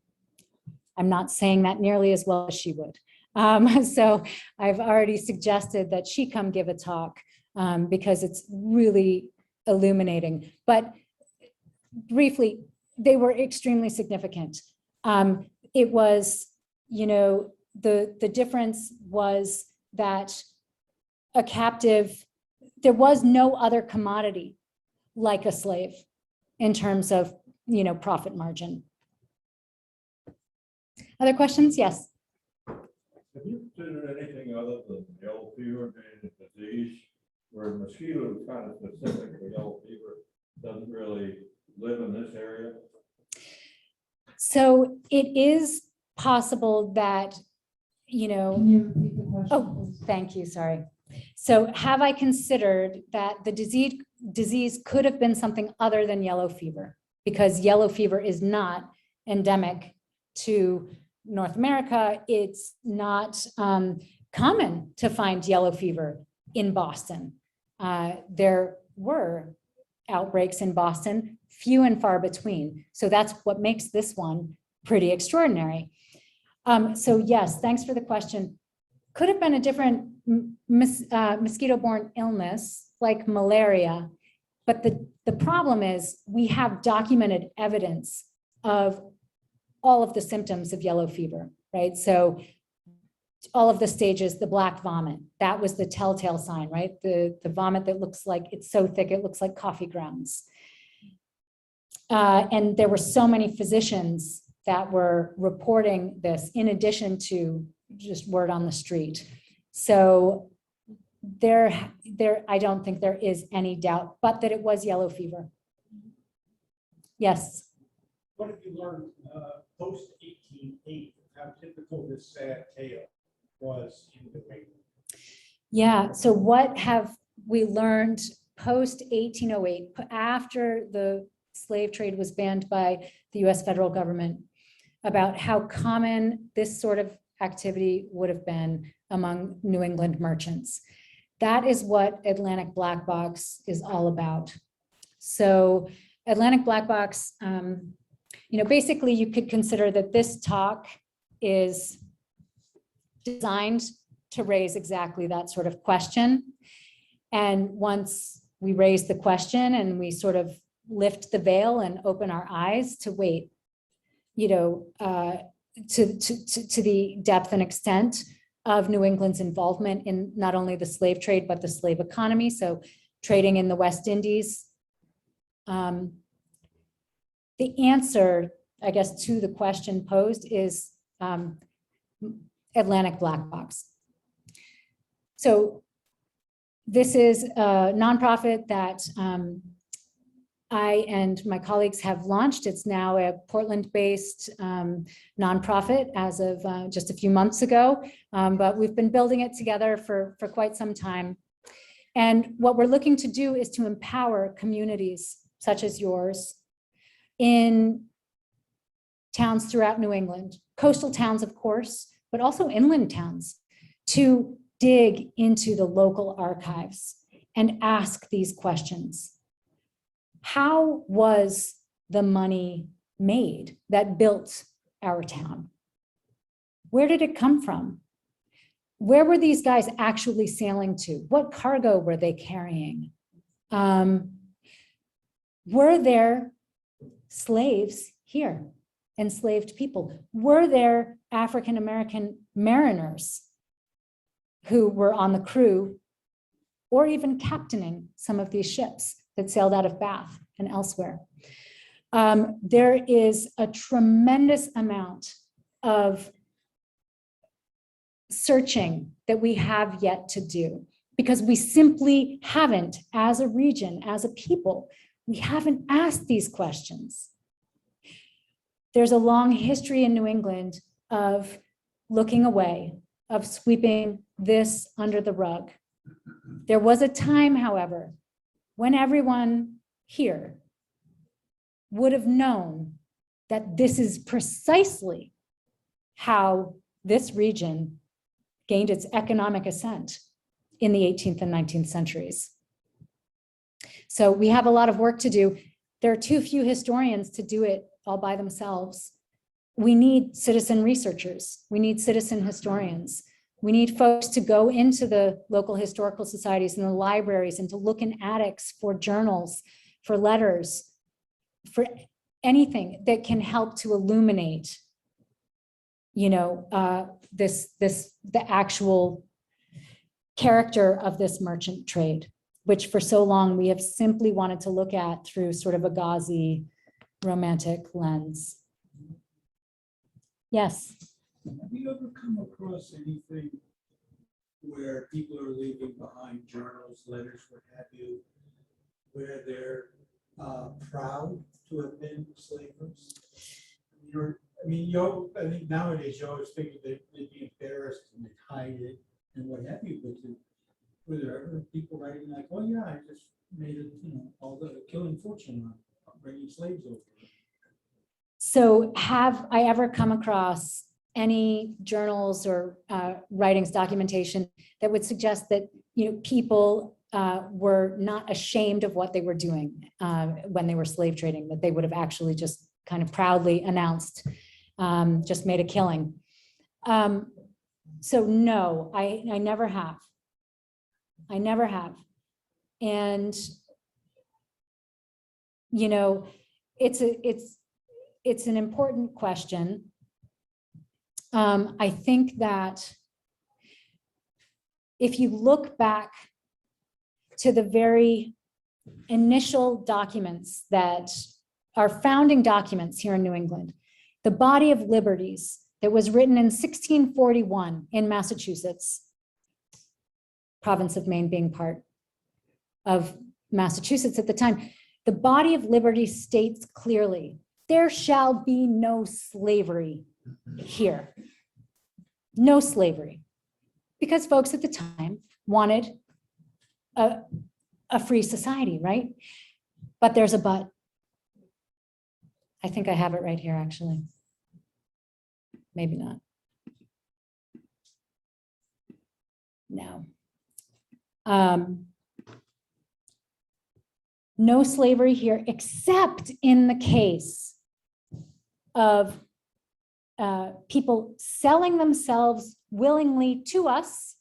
I'm not saying that nearly as well as she would. So I've already suggested that she come give a talk because it's really illuminating. But briefly, they were extremely significant. It was, the difference was that a captive, there was no other commodity like a slave in terms of, profit margin. Other questions? Yes. Have you considered anything other than yellow fever being a disease where mosquito is kind of specific for yellow fever, doesn't really live in this area? So it is possible that, Can you repeat the question? oh, thank you, sorry. So have I considered that the disease could have been something other than yellow fever? Because yellow fever is not endemic to North America. It's not common to find yellow fever in Boston. There were outbreaks in Boston, few and far between. So that's what makes this one pretty extraordinary. So yes, thanks for the question. Could have been a different mosquito-borne illness like malaria, but the problem is we have documented evidence of all of the symptoms of yellow fever, right? So all of the stages, the black vomit, that was the telltale sign, right? The vomit that looks like, it's so thick, it looks like coffee grounds. And there were so many physicians that were reporting this in addition to just word on the street. So I don't think there is any doubt, but that it was yellow fever. Yes. What have you learned post 1808? How typical this sad tale was in New England? Yeah. So what have we learned post 1808, after the slave trade was banned by the U.S. federal government, about how common this sort of activity would have been among New England merchants? That is what Atlantic Black Box is all about. So Atlantic Black Box, basically you could consider that this talk is designed to raise exactly that sort of question. And once we raise the question and we sort of lift the veil and open our eyes to wait, to the depth and extent of New England's involvement in not only the slave trade, but the slave economy. So trading in the West Indies. The answer, I guess, to the question posed is Atlantic Black Box. So this is a nonprofit that I and my colleagues have launched. It's now a Portland-based nonprofit as of just a few months ago, but we've been building it together for quite some time. And what we're looking to do is to empower communities such as yours in towns throughout New England coastal towns, of course, but also inland towns, to dig into the local archives and ask these questions. How was the money made that built our town? Where did it come from? Where were these guys actually sailing to? What cargo were they carrying? Were there slaves here, enslaved people? Were there African-American mariners who were on the crew or even captaining some of these ships that sailed out of Bath and elsewhere? There is a tremendous amount of searching that we have yet to do, because we simply haven't, as a region, as a people, we haven't asked these questions. There's a long history in New England of looking away, of sweeping this under the rug. There was a time, however, when everyone here would have known that this is precisely how this region gained its economic ascent in the 18th and 19th centuries. So we have a lot of work to do. There are too few historians to do it all by themselves. We need citizen researchers. We need citizen historians. We need folks to go into the local historical societies and the libraries and to look in attics for journals, for letters, for anything that can help to illuminate, you know, the actual character of this merchant trade, which for so long we have simply wanted to look at through sort of a gauzy, romantic lens. Yes. Have you ever come across anything where people are leaving behind journals, letters, what have you, where they're proud to have been slavers? I think nowadays you always think that they'd be embarrassed and they'd hide it and what have you, but were there ever people writing like, oh yeah, I just made it, all the killing fortune on bringing slaves over? So have I ever come across any journals or writings, documentation that would suggest that, people were not ashamed of what they were doing when they were slave trading, that they would have actually just kind of proudly announced, just made a killing? So no, I never have. I never have. And, it's an important question. I think that if you look back to the very initial documents that are founding documents here in New England, the Body of Liberties that was written in 1641 in Massachusetts, province of Maine being part of Massachusetts at the time, the Body of Liberties states clearly, there shall be no slavery here. No slavery. Because folks at the time wanted a free society, right? But there's a but. I think I have it right here, actually. Maybe not. No. No slavery here, except in the case of people selling themselves willingly to us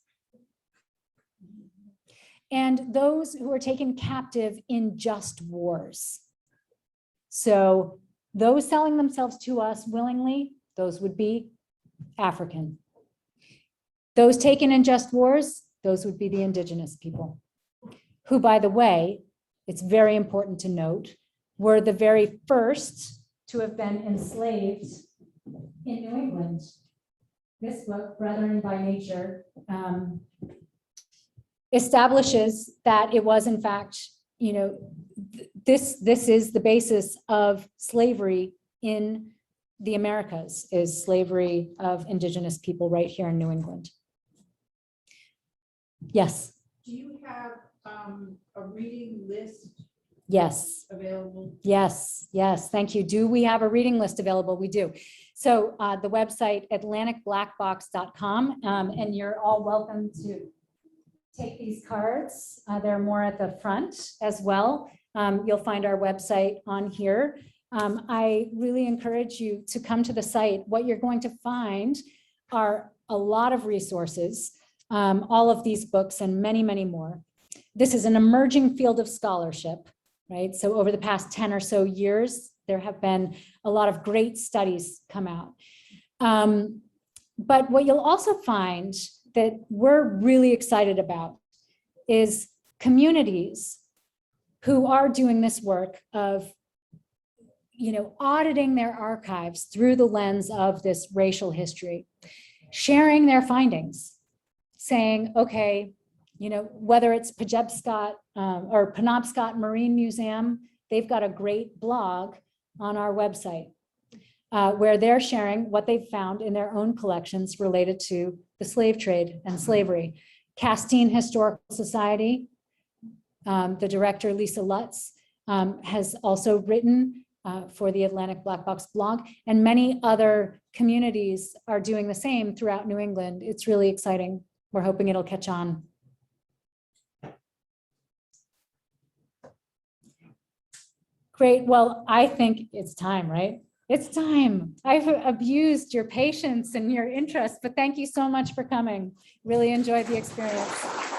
and those who are taken captive in just wars. So those selling themselves to us willingly, those would be African. Those taken in just wars, those would be the indigenous people, who, by the way, it's very important to note, were the very first to have been enslaved in New England. This book, Brethren by Nature, establishes that it was, in fact, this is the basis of slavery in the Americas, is slavery of indigenous people right here in New England. Yes. Do you have a reading list Yes. available? Yes. Thank you. Do we have a reading list available? We do. So the website atlanticblackbox.com, and you're all welcome to take these cards. They're more at the front as well. You'll find our website on here. I really encourage you to come to the site. What you're going to find are a lot of resources, all of these books and many, many more. This is an emerging field of scholarship, right? So over the past 10 or so years, there have been a lot of great studies come out. But what you'll also find that we're really excited about is communities who are doing this work of, auditing their archives through the lens of this racial history, sharing their findings, saying, okay, whether it's Penobscot or Penobscot Marine Museum, they've got a great blog on our website where they're sharing what they've found in their own collections related to the slave trade and slavery. Castine Historical Society, the director, Lisa Lutz, has also written for the Atlantic Black Box blog, and many other communities are doing the same throughout New England. It's really exciting. We're hoping it'll catch on. Great. Well, I think it's time, right? It's time. I've abused your patience and your interest, but thank you so much for coming. Really enjoyed the experience.